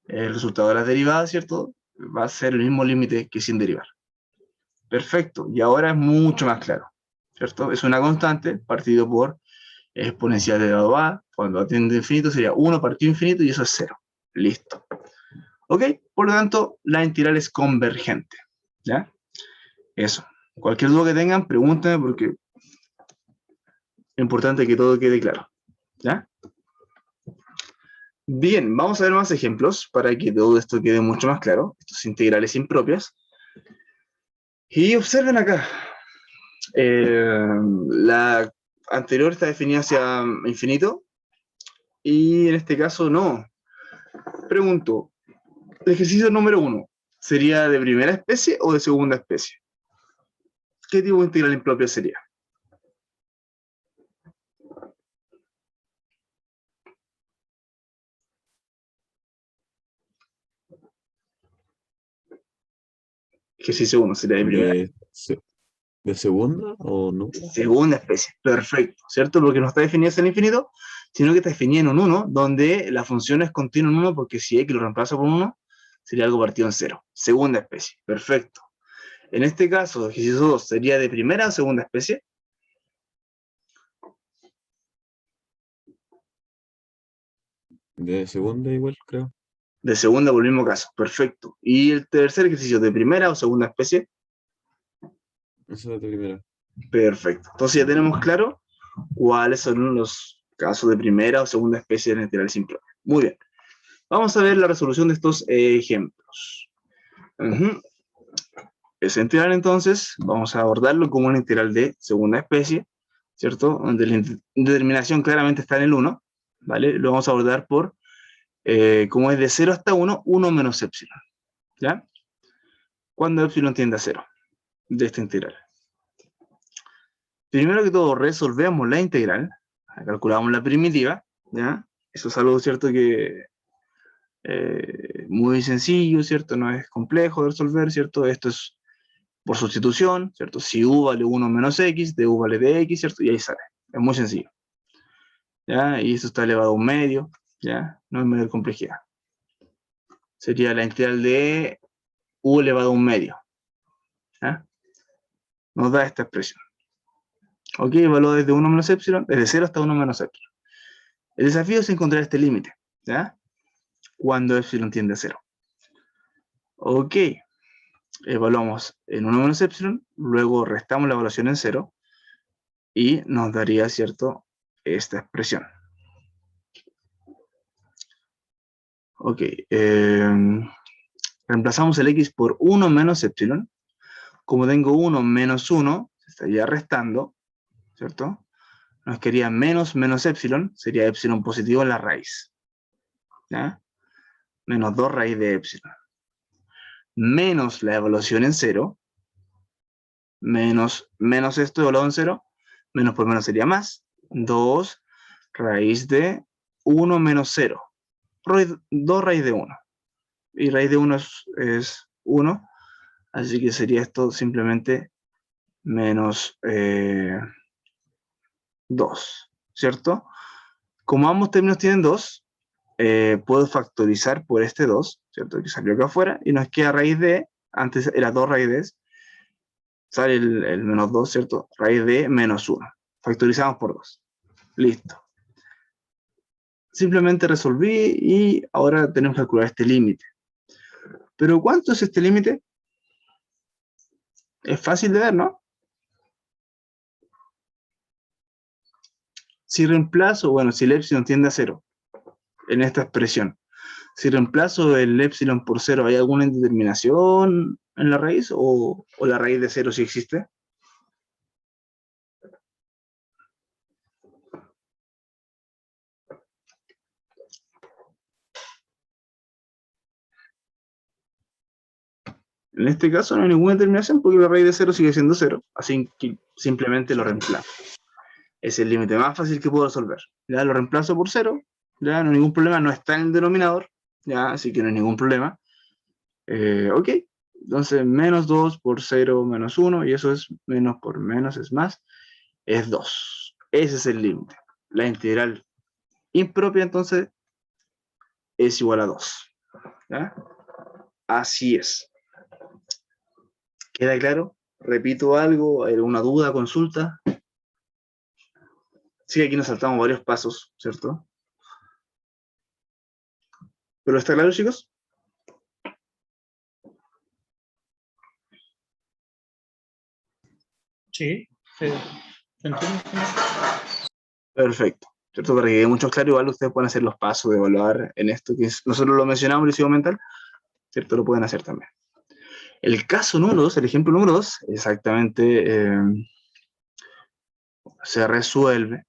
el resultado de las derivadas, ¿cierto? Va a ser el mismo límite que sin derivar. Perfecto, y ahora es mucho más claro, ¿cierto? Es una constante partido por exponencial elevado a, cuando atiende infinito sería 1 partido infinito y eso es 0. Listo. ¿Ok? Por lo tanto, la integral es convergente. ¿Ya? Eso. Cualquier duda que tengan, pregúntenme porque es importante que todo quede claro. ¿Ya? Bien, vamos a ver más ejemplos para que todo esto quede mucho más claro. Estos integrales impropias. Y observen acá. La anterior está definida hacia infinito y en este caso no. Pregunto, el ejercicio número 1, ¿sería de primera especie o de segunda especie? ¿Qué tipo de integral impropia sería? Ejercicio 1 sería de primera. ¿De segunda o no? Segunda especie, perfecto, ¿cierto? Porque no está definida hacia el infinito, sino que está definida en un 1, donde la función es continua en 1, porque si x lo reemplazo por 1, sería algo partido en 0. Segunda especie, perfecto. En este caso, ejercicio 2, ¿sería de primera o segunda especie? De segunda igual, creo. De segunda por el mismo caso, perfecto. ¿Y el tercer ejercicio, de primera o segunda especie? Esa es la primera. Perfecto. Entonces ya tenemos claro cuáles son los casos de primera o segunda especie de las integrales impropias. Muy bien. Vamos a ver la resolución de estos ejemplos. Esa integral, entonces, vamos a abordarlo como una integral de segunda especie, ¿cierto? Donde la determinación claramente está en el 1, ¿vale? Lo vamos a abordar por, como es de 0 hasta 1, 1 menos epsilon, ¿ya? Cuando epsilon tiende a 0 de esta integral. Primero que todo, resolvemos la integral, calculamos la primitiva, ¿ya? Eso es algo, ¿cierto?, que muy sencillo, ¿cierto? No es complejo de resolver, ¿cierto? Esto es por sustitución, ¿cierto? Si u vale 1 menos x, du vale dx, ¿cierto? Y ahí sale. Es muy sencillo. ¿Ya? Y esto está elevado a un medio, ¿ya? No es mayor complejidad. Sería la integral de u elevado a un medio. ¿Ya? Nos da esta expresión. Ok, evaluado desde 1 menos epsilon, desde 0 hasta 1 menos epsilon. El desafío es encontrar este límite, ¿ya? Cuando epsilon tiende a 0. Ok. Evaluamos en 1 menos epsilon, luego restamos la evaluación en 0 y nos daría, ¿cierto?, esta expresión. Ok, reemplazamos el x por 1 menos epsilon. Como tengo 1 menos 1, se estaría restando, ¿cierto? Nos quedaría menos epsilon, sería epsilon positivo en la raíz. ¿Ya? Menos 2 raíz de epsilon. Menos la evaluación en 0, menos esto evaluado en 0, menos por menos sería más, 2 raíz de 1 menos 0, 2 raíz de 1, y raíz de 1 es 1, así que sería esto simplemente menos 2, ¿cierto? Como ambos términos tienen 2, puedo factorizar por este 2, ¿cierto? Que salió acá afuera, y nos queda raíz de, antes era 2 raíces, sale el menos 2, ¿cierto? Raíz de menos 1. Factorizamos por 2. Listo. Simplemente resolví y ahora tenemos que calcular este límite. ¿Pero cuánto es este límite? Es fácil de ver, ¿no? Si reemplazo, bueno, si el epsilon tiende a 0 en esta expresión, si reemplazo el epsilon por 0, ¿hay alguna indeterminación en la raíz o la raíz de 0 sí existe? En este caso no hay ninguna determinación porque la raíz de 0 sigue siendo 0, así que simplemente lo reemplazo. Es el límite más fácil que puedo resolver. Ya lo reemplazo por 0, ya no hay ningún problema, no está en el denominador, ya, así que no hay ningún problema. Ok, entonces menos 2 por 0 menos 1, y eso es menos por menos es más, es 2. Ese es el límite. La integral impropia entonces es igual a 2. ¿Ya? Así es. ¿Queda claro? ¿Repito algo? ¿Alguna duda, consulta? Sí, aquí nos saltamos varios pasos, ¿cierto? ¿Pero está claro, chicos? Sí, ¿se entiende? Perfecto. ¿Cierto? Para que quede mucho claro, igual ustedes pueden hacer los pasos de evaluar en esto, que nosotros lo mencionamos, el residuo mental, ¿cierto? Lo pueden hacer también. El caso número 2, el ejemplo número 2, exactamente se resuelve,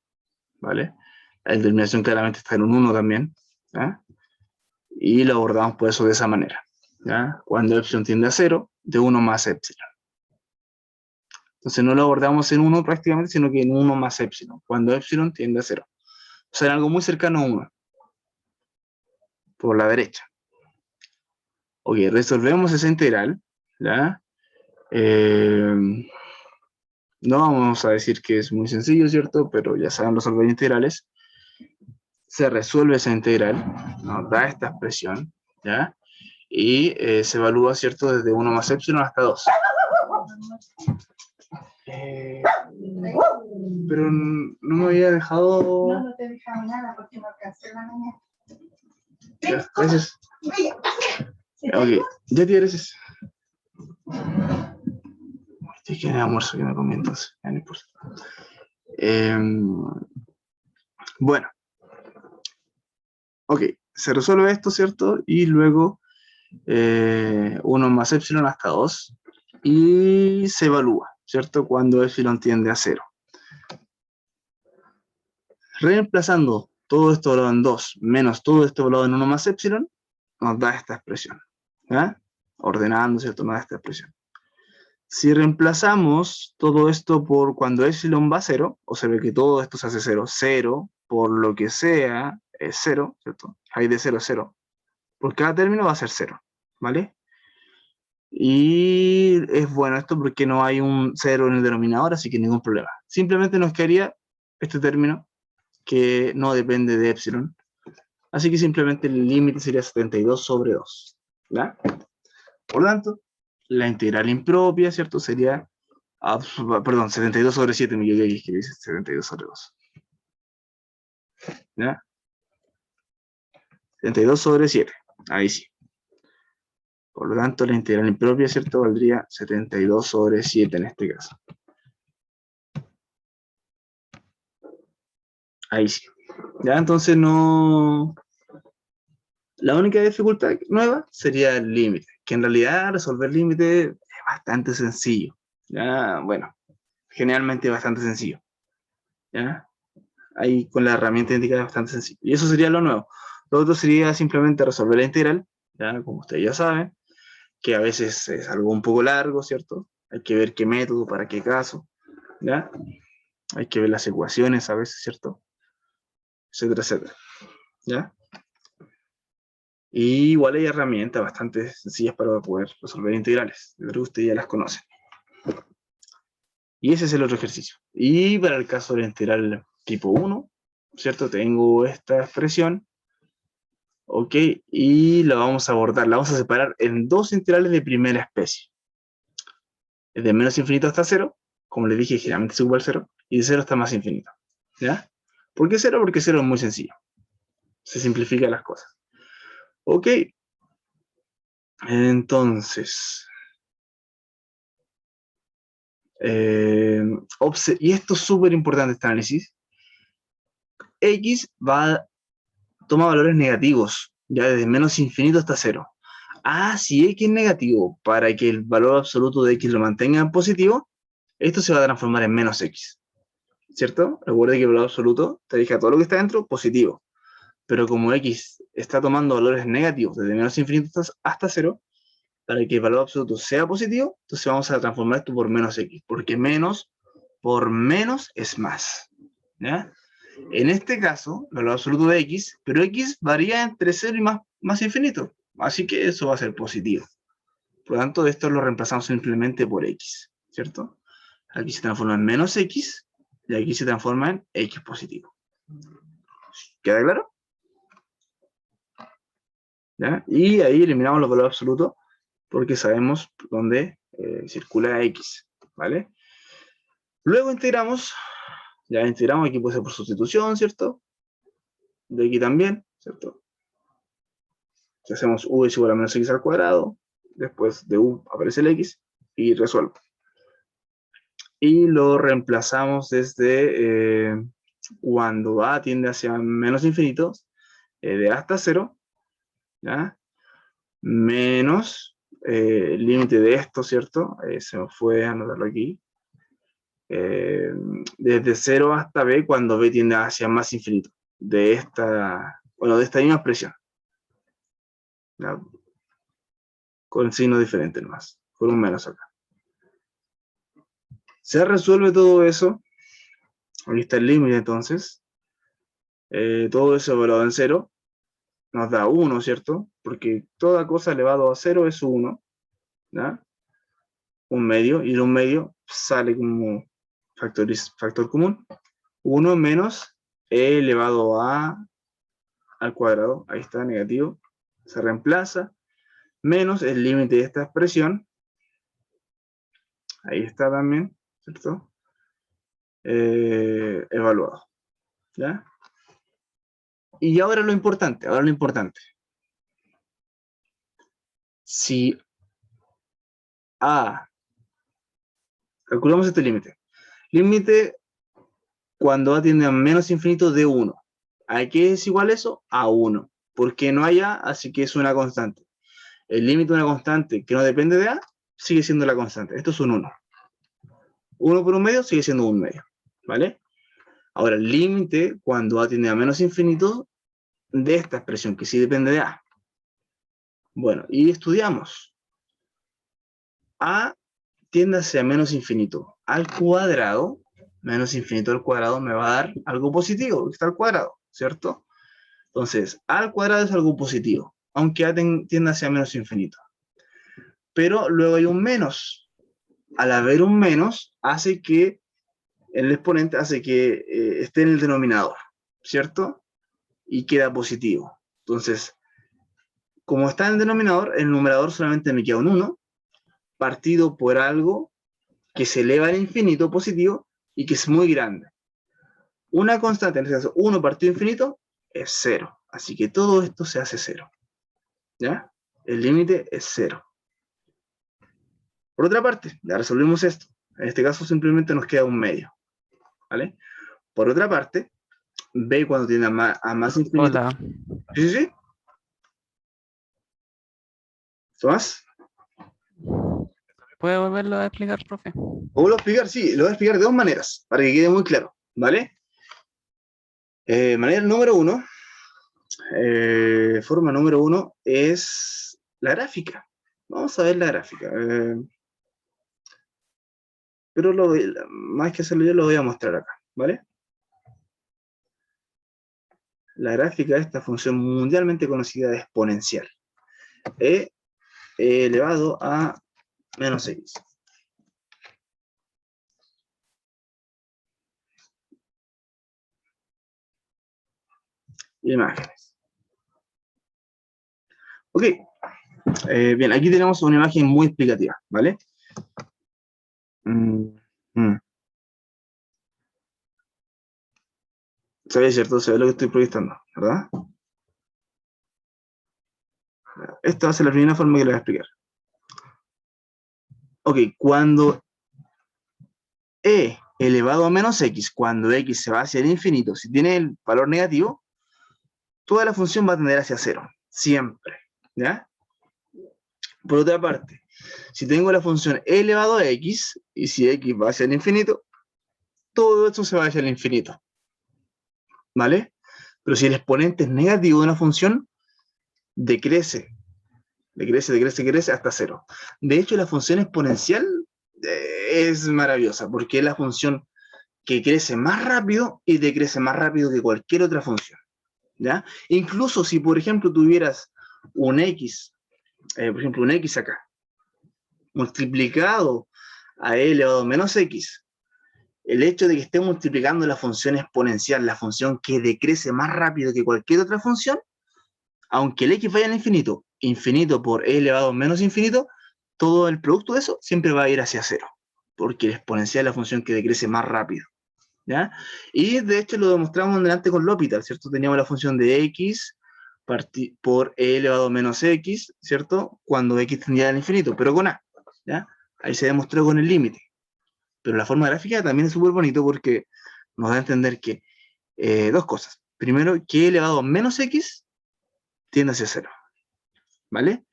¿vale? La determinación claramente está en un 1 también, ¿ya? Y lo abordamos por eso de esa manera, ¿ya? Cuando epsilon tiende a 0, de 1 más epsilon. Entonces no lo abordamos en 1 prácticamente, sino que en 1 más epsilon, cuando epsilon tiende a 0. O sea, en algo muy cercano a 1, por la derecha. Ok, resolvemos esa integral, ¿ya? No vamos a decir que es muy sencillo, ¿cierto? Pero ya saben resolver integrales. Se resuelve esa integral, nos da esta expresión, ¿ya? Y se evalúa, ¿cierto? Desde 1 más epsilon hasta 2. Pero no me había dejado... No te he dejado nada porque no alcancé la mañana. Ya, gracias. Ok, ya tienes. Es que en el almuerzo que me comí entonces, ya no importa. Bueno, ok, se resuelve esto, ¿cierto? Y luego 1 más epsilon hasta 2 y se evalúa, ¿cierto? Cuando epsilon tiende a 0. Reemplazando todo esto valorado en 2 menos todo esto valorado en 1 más epsilon, nos da esta expresión. ¿Ya? Ordenando, ¿cierto? Nos da esta expresión. Si reemplazamos todo esto por cuando epsilon va a 0, o se ve que todo esto se hace 0, 0, por lo que sea, es 0, ¿cierto? Hay de 0 a 0. Por cada término va a ser 0, ¿vale? Y es bueno esto porque no hay un 0 en el denominador, así que ningún problema. Simplemente nos quedaría este término que no depende de epsilon. Así que simplemente el límite sería 72 sobre 2. ¿Ya? Por lo tanto, la integral impropia, ¿cierto? Sería, perdón, 72 sobre 7, me equivoqué, que dice 72 sobre 2. ¿Ya? 72 sobre 7, ahí sí. Por lo tanto, la integral impropia, ¿cierto? Valdría 72 sobre 7 en este caso. Ahí sí. Ya, entonces no... La única dificultad nueva sería el límite, que en realidad resolver límite es bastante sencillo. Ya, bueno, generalmente bastante sencillo. ¿Ya? Ahí con la herramienta indicada es bastante sencillo. Y eso sería lo nuevo. Lo otro sería simplemente resolver la integral, ¿ya? Como ustedes ya saben, que a veces es algo un poco largo, ¿cierto? Hay que ver qué método, para qué caso, ¿ya? Hay que ver las ecuaciones a veces, ¿cierto? Etcétera, etcétera, ¿ya? Y igual hay herramientas bastante sencillas para poder resolver integrales. Yo creo que ustedes ya las conocen. Y ese es el otro ejercicio. Y para el caso de la integral tipo 1, ¿cierto? Tengo esta expresión, ¿ok? Y la vamos a abordar, la vamos a separar en dos integrales de primera especie. De menos infinito hasta 0, como les dije, generalmente se ocupa el 0, y de 0 hasta más infinito. ¿Ya? ¿Por qué 0? Porque 0 es muy sencillo. Se simplifican las cosas. Ok. Entonces... y esto es súper importante, este análisis. X toma valores negativos, ya desde menos infinito hasta 0. Si X es negativo, para que el valor absoluto de X lo mantenga en positivo, esto se va a transformar en menos X. ¿Cierto? Recuerda que el valor absoluto te deja todo lo que está dentro positivo. Pero como X está tomando valores negativos desde menos infinito hasta 0, para que el valor absoluto sea positivo, entonces vamos a transformar esto por menos X, porque menos por menos es más. ¿Ya? En este caso, el valor absoluto de X, pero X varía entre 0 y más infinito, así que eso va a ser positivo. Por lo tanto, esto lo reemplazamos simplemente por X, ¿cierto? Aquí se transforma en menos X, y aquí se transforma en X positivo. ¿Queda claro? ¿Ya? Y ahí eliminamos los valores absolutos, porque sabemos dónde circula X, ¿vale? Luego integramos, ya integramos, aquí puede ser por sustitución, ¿cierto? De aquí también, ¿cierto? Si hacemos u es igual a menos x al cuadrado, después de u aparece el x, y resuelvo. Y lo reemplazamos desde cuando a tiende hacia menos infinito, de a hasta 0, ¿ya? Menos el límite de esto, ¿cierto? Se me fue a anotarlo aquí. Desde 0 hasta b, cuando b tiende hacia más infinito. De esta misma expresión. ¿Ya? Con signo diferente nomás, con un menos acá. Se resuelve todo eso. Aquí está el límite entonces. Todo eso evaluado en 0 nos da 1, ¿cierto? Porque toda cosa elevado a 0 es 1. ¿Ya? Un medio, y el un medio sale como factor común. 1 menos e elevado al cuadrado. Ahí está, negativo. Se reemplaza. Menos el límite de esta expresión. Ahí está también, ¿cierto? Evaluado. ¿Ya? Y ahora lo importante, Si A Calculamos este límite. Límite cuando a tiende a menos infinito de 1. ¿A qué es igual eso? A 1. Porque no hay A, así que es una constante. El límite de una constante que no depende de A sigue siendo la constante. Esto es un 1. 1 por un medio sigue siendo un medio. ¿Vale? Ahora, el límite cuando A tiende a menos infinito de esta expresión, que sí depende de A. Bueno, y estudiamos. A tiende hacia menos infinito al cuadrado. Menos infinito al cuadrado me va a dar algo positivo, que está al cuadrado, ¿cierto? Entonces, A al cuadrado es algo positivo, aunque A tiende hacia menos infinito. Pero luego hay un menos. Al haber un menos, hace que el exponente hace que esté en el denominador, ¿cierto? Y queda positivo. Entonces, como está en el denominador, el numerador solamente me queda un 1, partido por algo que se eleva al infinito positivo y que es muy grande. Una constante, en este caso 1 partido infinito, es 0. Así que todo esto se hace 0. ¿Ya? El límite es 0. Por otra parte, ya resolvimos esto. En este caso simplemente nos queda un medio. ¿Vale? Por otra parte, B cuando tiene a más infinito. Hola. ¿Sí, sí, sí? ¿Tomás? ¿Puede volverlo a explicar, profe? ¿O lo explicar? Sí, lo voy a explicar de dos maneras, para que quede muy claro. ¿Vale? Manera número 1. Forma número 1 es la gráfica. Vamos a ver la gráfica. Pero más que hacerlo yo, lo voy a mostrar acá, ¿vale? La gráfica de esta función mundialmente conocida de exponencial. E elevado a menos x. Imágenes. Ok. Bien, aquí tenemos una imagen muy explicativa, ¿vale? Se ve, ¿cierto? Se ve lo que estoy proyectando, ¿verdad? Esta va a ser la primera forma que le voy a explicar. Ok, cuando e elevado a menos x, cuando x se va hacia el infinito, si tiene el valor negativo, toda la función va a tender hacia 0, siempre, ¿ya? Por otra parte, si tengo la función e elevado a x, y si x va hacia el infinito, todo esto se va hacia el infinito, ¿vale? Pero si el exponente es negativo de una función, decrece hasta 0. De hecho, la función exponencial es maravillosa, porque es la función que crece más rápido y decrece más rápido que cualquier otra función, ¿ya? Incluso si, por ejemplo, tuvieras un x, por ejemplo, un x acá, multiplicado a e elevado a menos x, el hecho de que esté multiplicando la función exponencial, la función que decrece más rápido que cualquier otra función, aunque el x vaya al infinito, infinito por e elevado a menos infinito, todo el producto de eso siempre va a ir hacia 0, porque el exponencial es la función que decrece más rápido, ¿ya? Y de hecho lo demostramos delante con L'Hopital, ¿cierto? Teníamos la función de x por e elevado a menos x, ¿cierto? Cuando x tendía al infinito, pero con a, ¿ya? Ahí se demostró con el límite. Pero la forma gráfica también es súper bonito porque nos da a entender que dos cosas. Primero, que e elevado a menos x tiende hacia 0, ¿vale?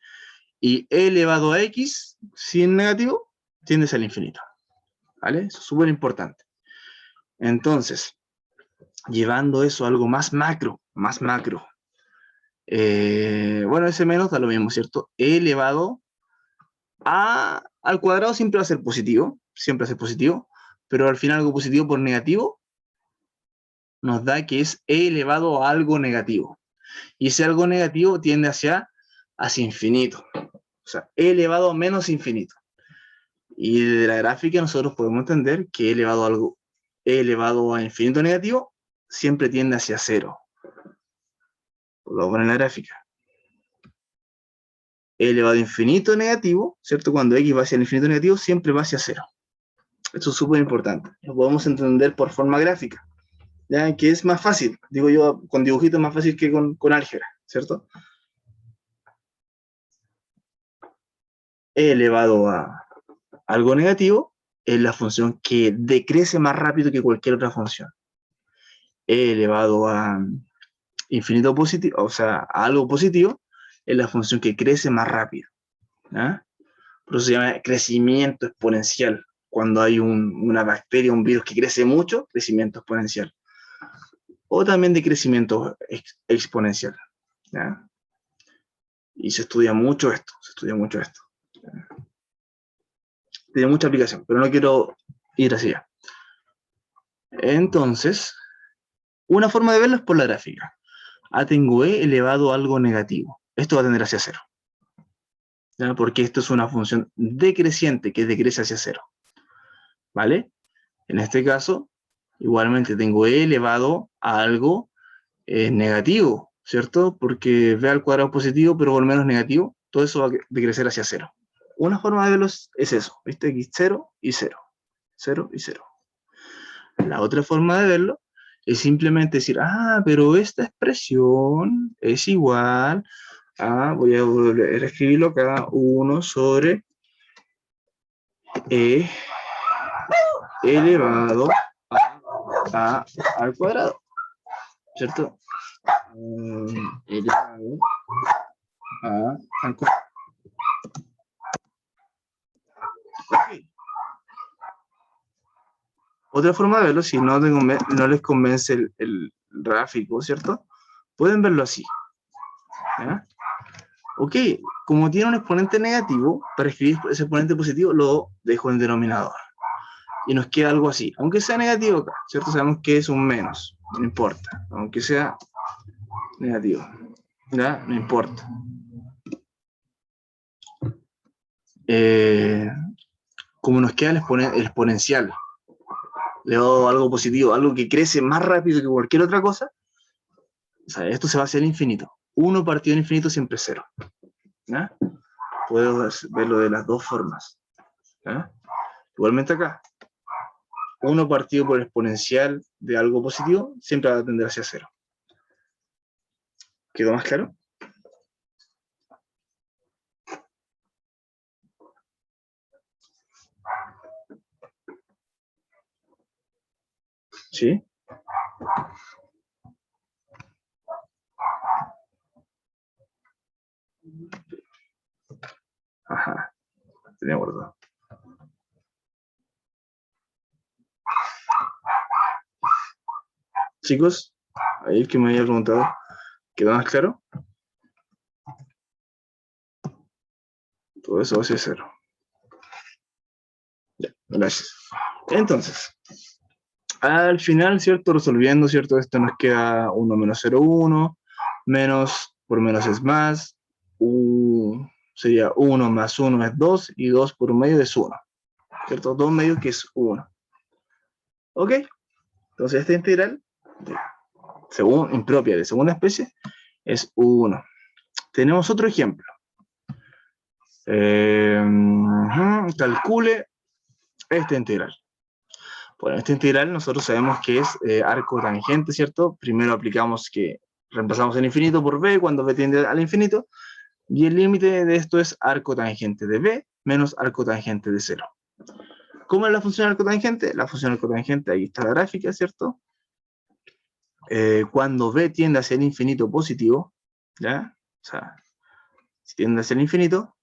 Y e elevado a x, sin negativo, tiende hacia el infinito, ¿vale? Eso es súper importante. Entonces, llevando eso a algo más macro, bueno, ese menos da lo mismo, ¿cierto? E elevado al cuadrado siempre va a ser positivo, pero al final algo positivo por negativo nos da que es e elevado a algo negativo. Y ese algo negativo tiende hacia infinito. O sea, e elevado a menos infinito. Y de la gráfica nosotros podemos entender que e elevado a infinito negativo siempre tiende hacia 0. Lo voy a poner en la gráfica. E elevado a infinito negativo, ¿cierto? Cuando x va hacia el infinito negativo, siempre va hacia 0. Esto es súper importante. Lo podemos entender por forma gráfica, ¿ya? Que es más fácil. Digo yo, con dibujitos es más fácil que con álgebra, ¿cierto? E elevado a algo negativo, es la función que decrece más rápido que cualquier otra función. E elevado a infinito positivo, o sea, a algo positivo, es la función que crece más rápido. ¿Ya? Por eso se llama crecimiento exponencial. Cuando hay una bacteria, un virus que crece mucho, crecimiento exponencial. O también de crecimiento exponencial. ¿Ya? Y se estudia mucho esto, ¿ya? Tiene mucha aplicación, pero no quiero ir hacia allá. Entonces, una forma de verlo es por la gráfica. A tengo e elevado a algo negativo. Esto va a tender hacia cero. ¿Ya? Porque esto es una función decreciente que decrece hacia cero. ¿Vale? En este caso, igualmente tengo e elevado a algo negativo, ¿cierto? Porque b al cuadrado positivo, pero por menos negativo, todo eso va a decrecer hacia cero. Una forma de verlo es eso, ¿viste? Aquí 0 y 0. 0 y 0. La otra forma de verlo es simplemente decir, pero esta expresión es igual a, voy a volver a escribirlo acá, 1 sobre e elevado a al cuadrado, ¿cierto? Elevado al cuadrado. Okay. Otra forma de verlo, si no les convence el gráfico, ¿cierto? Pueden verlo así. ¿Ya? Ok, como tiene un exponente negativo, para escribir ese exponente positivo lo dejo en el denominador. Y nos queda algo así. Aunque sea negativo acá, ¿cierto? Sabemos que es un menos, no importa. Aunque sea negativo, ¿ya? No importa. Como nos queda el exponencial, le doy algo positivo, algo que crece más rápido que cualquier otra cosa, o sea, esto se va hacia el infinito. 1 partido del infinito siempre es 0. ¿Ya? Puedo verlo de las dos formas. ¿Ya? Igualmente acá, 1 partido por el exponencial de algo positivo siempre va a tender hacia 0. ¿Quedó más claro? ¿Sí? Ajá, tenía guardado. Chicos, ahí el que me había preguntado, ¿quedó más claro? Todo eso va a ser 0. Ya, gracias. Entonces, al final, ¿cierto? Resolviendo, ¿cierto? Esto nos queda 1 menos 0, 1. Menos por menos es más. Sería 1 más 1 es 2. Y 2 por un medio es 1. ¿Cierto? 2 medios que es 1. ¿Ok? Entonces esta integral, impropia de segunda especie, es 1. Tenemos otro ejemplo. Calcule esta integral. Bueno, esta integral nosotros sabemos que es arco tangente, ¿cierto? Primero aplicamos que reemplazamos el infinito por b cuando b tiende al infinito, y el límite de esto es arco tangente de b menos arco tangente de 0. ¿Cómo es la función arco tangente? La función arco tangente, ahí está la gráfica, ¿cierto? Cuando b tiende hacia el infinito positivo, ¿ya? O sea, si tiende hacia el infinito,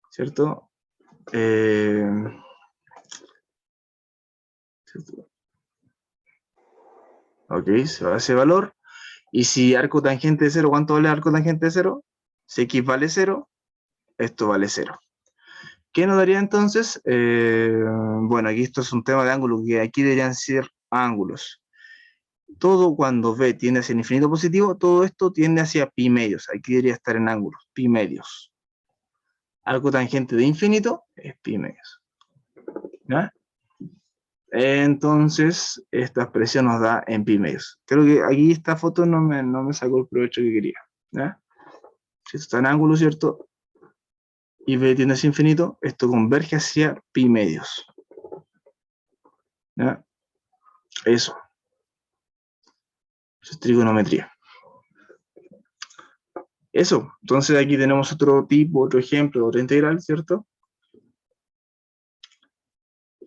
¿cierto? Ok, se va a ese valor. Y si arco tangente de 0, ¿cuánto vale arco tangente de 0? Si x vale 0, esto vale 0. ¿Qué nos daría entonces? Bueno, aquí esto es un tema de ángulo, que aquí deberían ser ángulos. Todo cuando b tiende hacia el infinito positivo, todo esto tiende hacia pi medios. Aquí debería estar en ángulos, pi medios. Arco tangente de infinito es pi medios. ¿Ya? Entonces, esta expresión nos da en pi medios. Creo que aquí esta foto no me sacó el provecho que quería. ¿Ya? Si esto está en ángulo, ¿cierto? Y b tiende hacia infinito, esto converge hacia pi medios. ¿Ya? Eso. Eso es trigonometría. Eso. Entonces aquí tenemos otro tipo, otro ejemplo, otra integral, ¿cierto?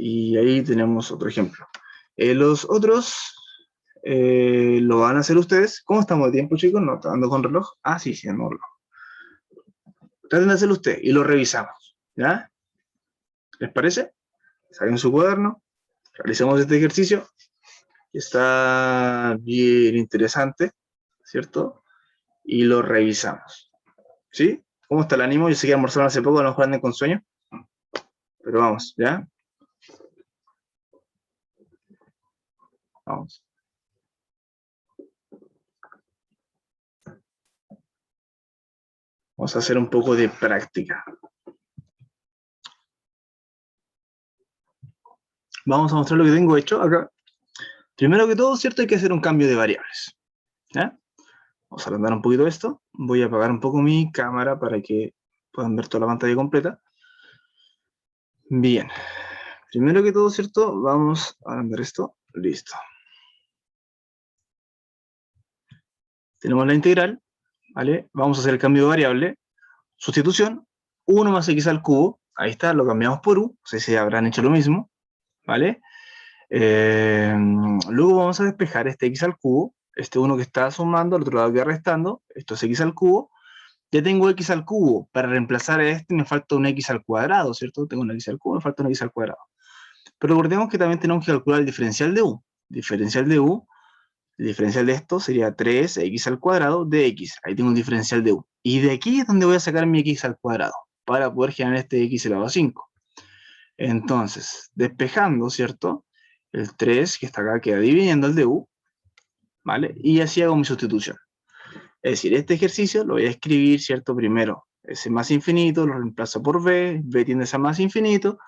Y ahí tenemos otro ejemplo. Los otros lo van a hacer ustedes. ¿Cómo estamos de tiempo, chicos? ¿No está dando con reloj? Ah, sí, sí, no reloj. Traten de hacerlo ustedes y lo revisamos. ¿Ya? ¿Les parece? Saquen su cuaderno, realicemos este ejercicio. Está bien interesante, ¿cierto? Y lo revisamos. ¿Sí? ¿Cómo está el ánimo? Yo sé que almorzaron hace poco, a lo mejor anden con sueño. Pero vamos, ¿ya? Vamos. Vamos a hacer un poco de práctica. Vamos a mostrar lo que tengo hecho acá. Primero que todo, ¿cierto? Hay que hacer un cambio de variables. ¿Ya? Vamos a agrandar un poquito esto. Voy a apagar un poco mi cámara para que puedan ver toda la pantalla completa. Bien. Primero que todo, ¿cierto? Vamos a agrandar esto. Listo. Tenemos la integral, ¿vale? Vamos a hacer el cambio de variable. Sustitución, 1 más x al cubo. Ahí está, lo cambiamos por u. No sé si habrán hecho lo mismo, ¿vale? Luego vamos a despejar este x al cubo. Este 1 que está sumando, al otro lado queda restando. Esto es x al cubo. Ya tengo x al cubo. Para reemplazar a este me falta un x al cuadrado, ¿cierto? Tengo un x al cubo, me falta un x al cuadrado. Pero recordemos que también tenemos que calcular el diferencial de u. Diferencial de u. El diferencial de esto sería 3x al cuadrado de x. Ahí tengo un diferencial de u. Y de aquí es donde voy a sacar mi x al cuadrado, para poder generar este x elevado a 5. Entonces, despejando, ¿cierto? El 3 que está acá queda dividiendo el de u, ¿vale? Y así hago mi sustitución. Es decir, este ejercicio lo voy a escribir, ¿cierto? Primero, ese más infinito lo reemplazo por b, b tiende a ser más infinito,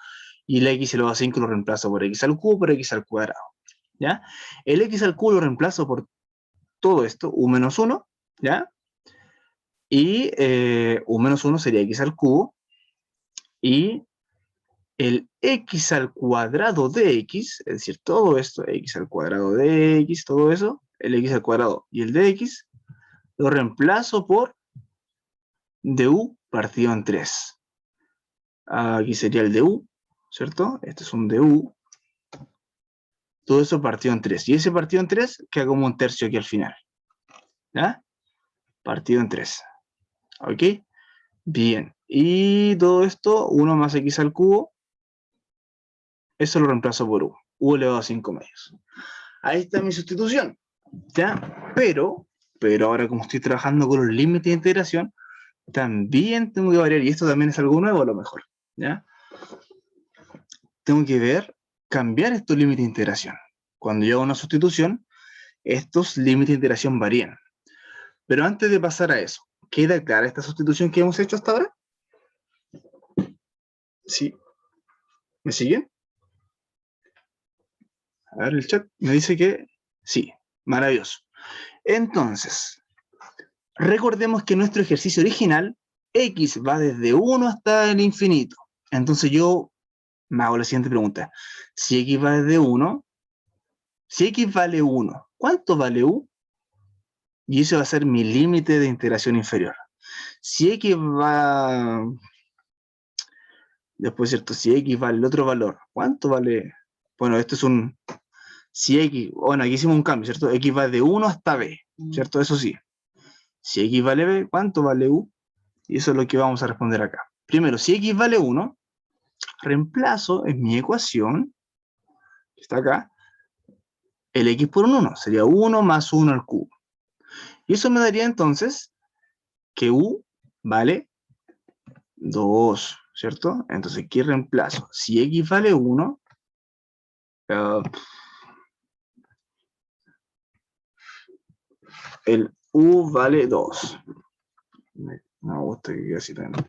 y la x elevado a 5 lo reemplazo por x al cubo, por x al cuadrado. ¿Ya? El x al cubo lo reemplazo por todo esto, u menos 1, ¿ya? Y u menos 1 sería x al cubo, y el x al cuadrado de x, es decir, todo esto, x al cuadrado de x, todo eso, el x al cuadrado y el de x, lo reemplazo por du partido en 3. Aquí sería el du, ¿cierto? Este es un du. Todo eso partido en 3. Y ese partido en 3 queda como un tercio aquí al final. ¿Ya? Partido en 3. ¿Ok? Bien. Y todo esto, 1 más x al cubo, eso lo reemplazo por u. U elevado a 5 medios. Ahí está mi sustitución. ¿Ya? Pero ahora como estoy trabajando con los límites de integración, también tengo que variar, y esto también es algo nuevo a lo mejor. ¿Ya? Tengo que ver, cambiar estos límites de integración. Cuando yo hago una sustitución, estos límites de integración varían. Pero antes de pasar a eso, ¿queda clara esta sustitución que hemos hecho hasta ahora? ¿Sí? ¿Me siguen? A ver el chat, me dice que sí, maravilloso. Entonces, recordemos que nuestro ejercicio original, x va desde 1 hasta el infinito. Entonces yo me hago la siguiente pregunta. Si x va desde 1, si x vale 1, ¿cuánto vale u? Y ese va a ser mi límite de integración inferior. Si x va... Después, ¿cierto? Si x vale el otro valor, ¿cuánto vale? Bueno, esto es un... Si x... Bueno, aquí hicimos un cambio, ¿cierto? X va de 1 hasta b, ¿cierto? Eso sí. Si x vale b, ¿cuánto vale u? Y eso es lo que vamos a responder acá. Primero, si x vale 1, reemplazo en mi ecuación, que está acá, el x por un 1. Sería 1 más 1 al cubo. Y eso me daría entonces que u vale 2, ¿cierto? Entonces aquí reemplazo. Si x vale 1, el u vale 2. Me gusta que quede así también.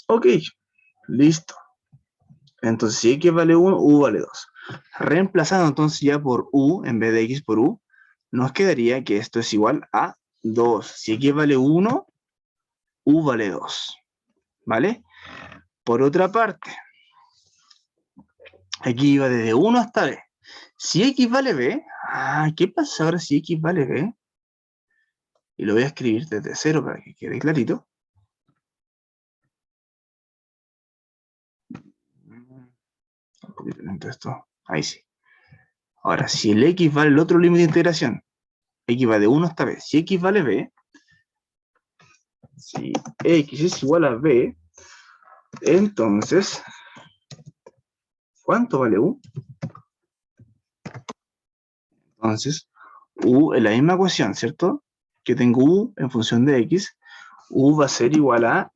Ok, listo. Entonces si x vale 1, u vale 2. Reemplazando entonces ya por u, en vez de x por u, nos quedaría que esto es igual a 2. Si x vale 1, u vale 2. ¿Vale? Por otra parte, aquí iba desde 1 hasta b. Si x vale b, ¿qué pasa ahora si x vale b? Y lo voy a escribir desde 0 para que quede clarito. Diferente esto. Ahí sí. Ahora, si el x vale el otro límite de integración, x va de 1 hasta b. Si x vale b, si x es igual a b, entonces, ¿cuánto vale u? Entonces, u es la misma ecuación, ¿cierto? Que tengo u en función de x, u va a ser igual a,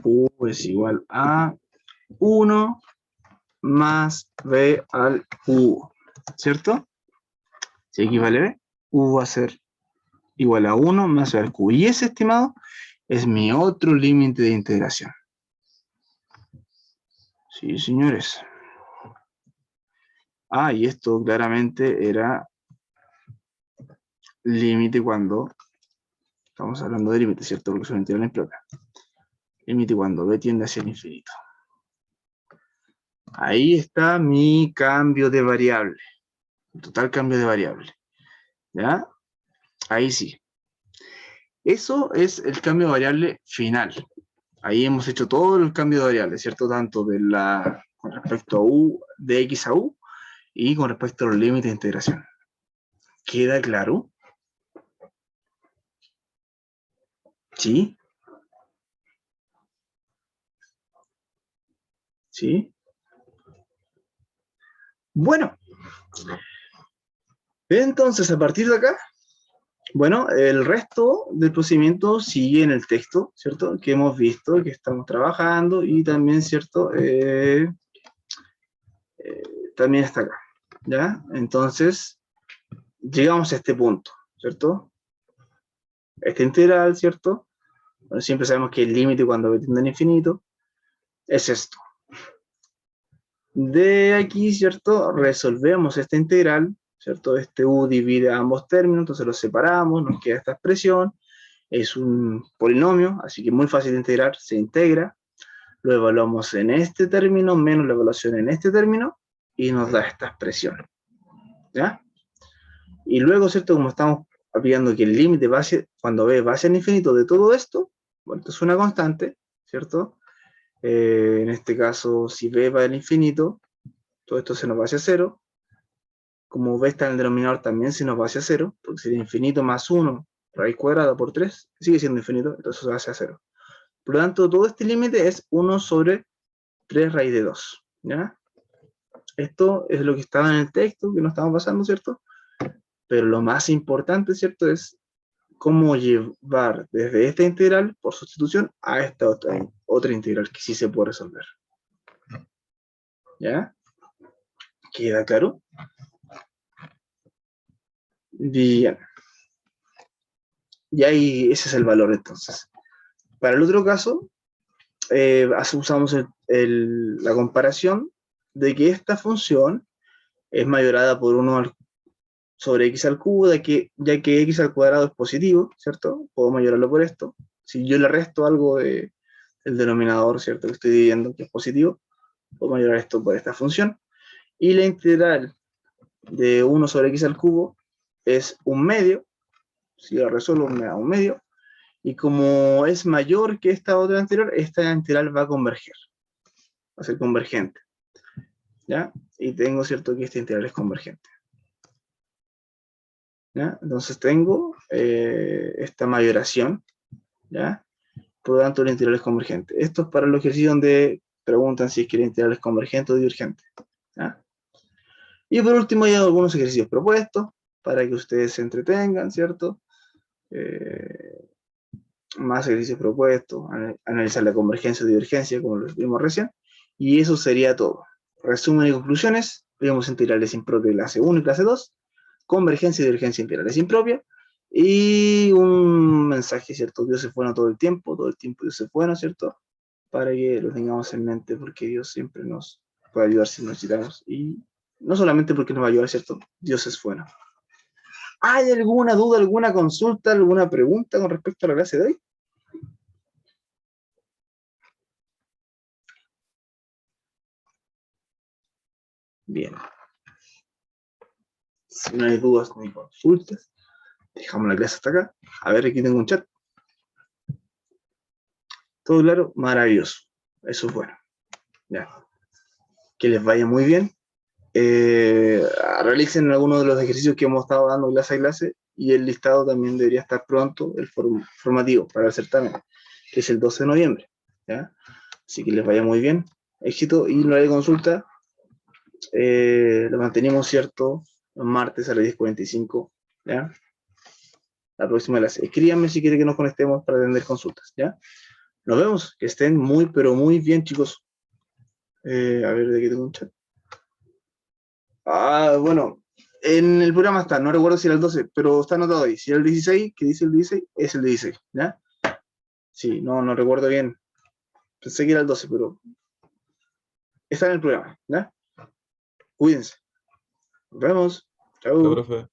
u es igual a 1 más b al u, ¿cierto? Si x vale b, u va a ser igual a 1 más b al q. Y ese, estimado, es mi otro límite de integración. Sí, señores. Ah, y esto claramente era límite cuando estamos hablando de límite, ¿cierto? Porque son integrales propias. Límite cuando b tiende hacia el infinito. Ahí está mi cambio de variable. Total cambio de variable. ¿Ya? Ahí sí. Eso es el cambio de variable final. Ahí hemos hecho todo el cambio de variable, ¿cierto? Tanto de con respecto a u, de x a u, y con respecto a los límites de integración. ¿Queda claro? ¿Sí? ¿Sí? Bueno. Entonces, a partir de acá, bueno, el resto del procedimiento sigue en el texto, ¿cierto? Que hemos visto, que estamos trabajando, y también, ¿cierto? También está acá, ¿ya? Entonces, llegamos a este punto, ¿cierto? Este integral, ¿cierto? Bueno, siempre sabemos que el límite cuando b tiende al infinito es esto. De aquí, ¿cierto? Resolvemos esta integral, ¿cierto? Este u divide a ambos términos, entonces los separamos, nos queda esta expresión. Es un polinomio, así que muy fácil de integrar, se integra. Lo evaluamos en este término, menos la evaluación en este término, y nos da esta expresión. ¿Ya? Y luego, ¿cierto? Como estamos aplicando que el límite cuando b va hacia el infinito de todo esto, bueno, esto es una constante, ¿cierto? En este caso, si b va al infinito, todo esto se nos va hacia 0. Como b está en el denominador, también se nos va hacia 0, porque sería infinito más 1, raíz cuadrada por 3, sigue siendo infinito, entonces se va hacia 0. Por lo tanto, todo este límite es 1 sobre 3 raíz de 2, ¿ya? Esto es lo que estaba en el texto, que no estamos pasando, ¿cierto? Pero lo más importante, ¿cierto? Es cómo llevar desde esta integral, por sustitución, a esta otra integral que sí se puede resolver. ¿Ya? ¿Queda claro? Bien. Y ahí ese es el valor, entonces. Para el otro caso, usamos la comparación de que esta función es mayorada por 1 sobre x al cubo, ya que x al cuadrado es positivo, ¿cierto? Puedo mayorarlo por esto. Si yo le resto algo del denominador, ¿cierto? Que estoy dividiendo, que es positivo, puedo mayorar esto por esta función. Y la integral de 1 sobre x al cubo es 1/2. Si la resuelvo me da 1/2. Y como es mayor que esta otra anterior, esta integral va a converger. Va a ser convergente. ¿Ya? Y tengo, ¿cierto?, que esta integral es convergente. ¿Ya? Entonces tengo esta mayoración, ¿ya? Por lo tanto, la integral es convergente. Esto es para los ejercicios donde preguntan si es que la integral es convergente o divergente. ¿Ya? Y por último, hay algunos ejercicios propuestos para que ustedes se entretengan, ¿cierto? Más ejercicios propuestos, analizar la convergencia o divergencia, como lo vimos recién, y eso sería todo. Resumen y conclusiones: vimos integrales impropias de clase 1 y clase 2, convergencia y divergencia integrales impropias, y un mensaje, ¿cierto? Dios es bueno todo el tiempo Dios es bueno, ¿cierto? Para que lo tengamos en mente, porque Dios siempre nos puede ayudar si necesitamos, y no solamente porque nos va a ayudar, ¿cierto? Dios es bueno. ¿Hay alguna duda, alguna consulta, alguna pregunta con respecto a la clase de hoy? Bien. Si no hay dudas ni consultas, dejamos la clase hasta acá. A ver, aquí tengo un chat. ¿Todo claro? Maravilloso. Eso es bueno. Ya. Que les vaya muy bien. Realicen algunos de los ejercicios que hemos estado dando clase a clase, y el listado también debería estar pronto, el formativo para el certamen, que es el 12 de noviembre. ¿Ya? Así que les vaya muy bien, éxito, y la de consulta lo mantenemos, ¿cierto? Los martes a las 10:45, ¿ya? La próxima clase. Escríbanme si quieren que nos conectemos para atender consultas, ¿ya? Nos vemos, que estén muy, pero muy bien, chicos. A ver, de aquí tengo un chat. Bueno, en el programa está, no recuerdo si era el 12, pero está anotado ahí. Si era el 16, que dice el 16, es el 16, ¿ya? Sí, no recuerdo bien. Pensé que era el 12, pero está en el programa, ¿ya? Cuídense. Nos vemos. Chao, Chao. profe.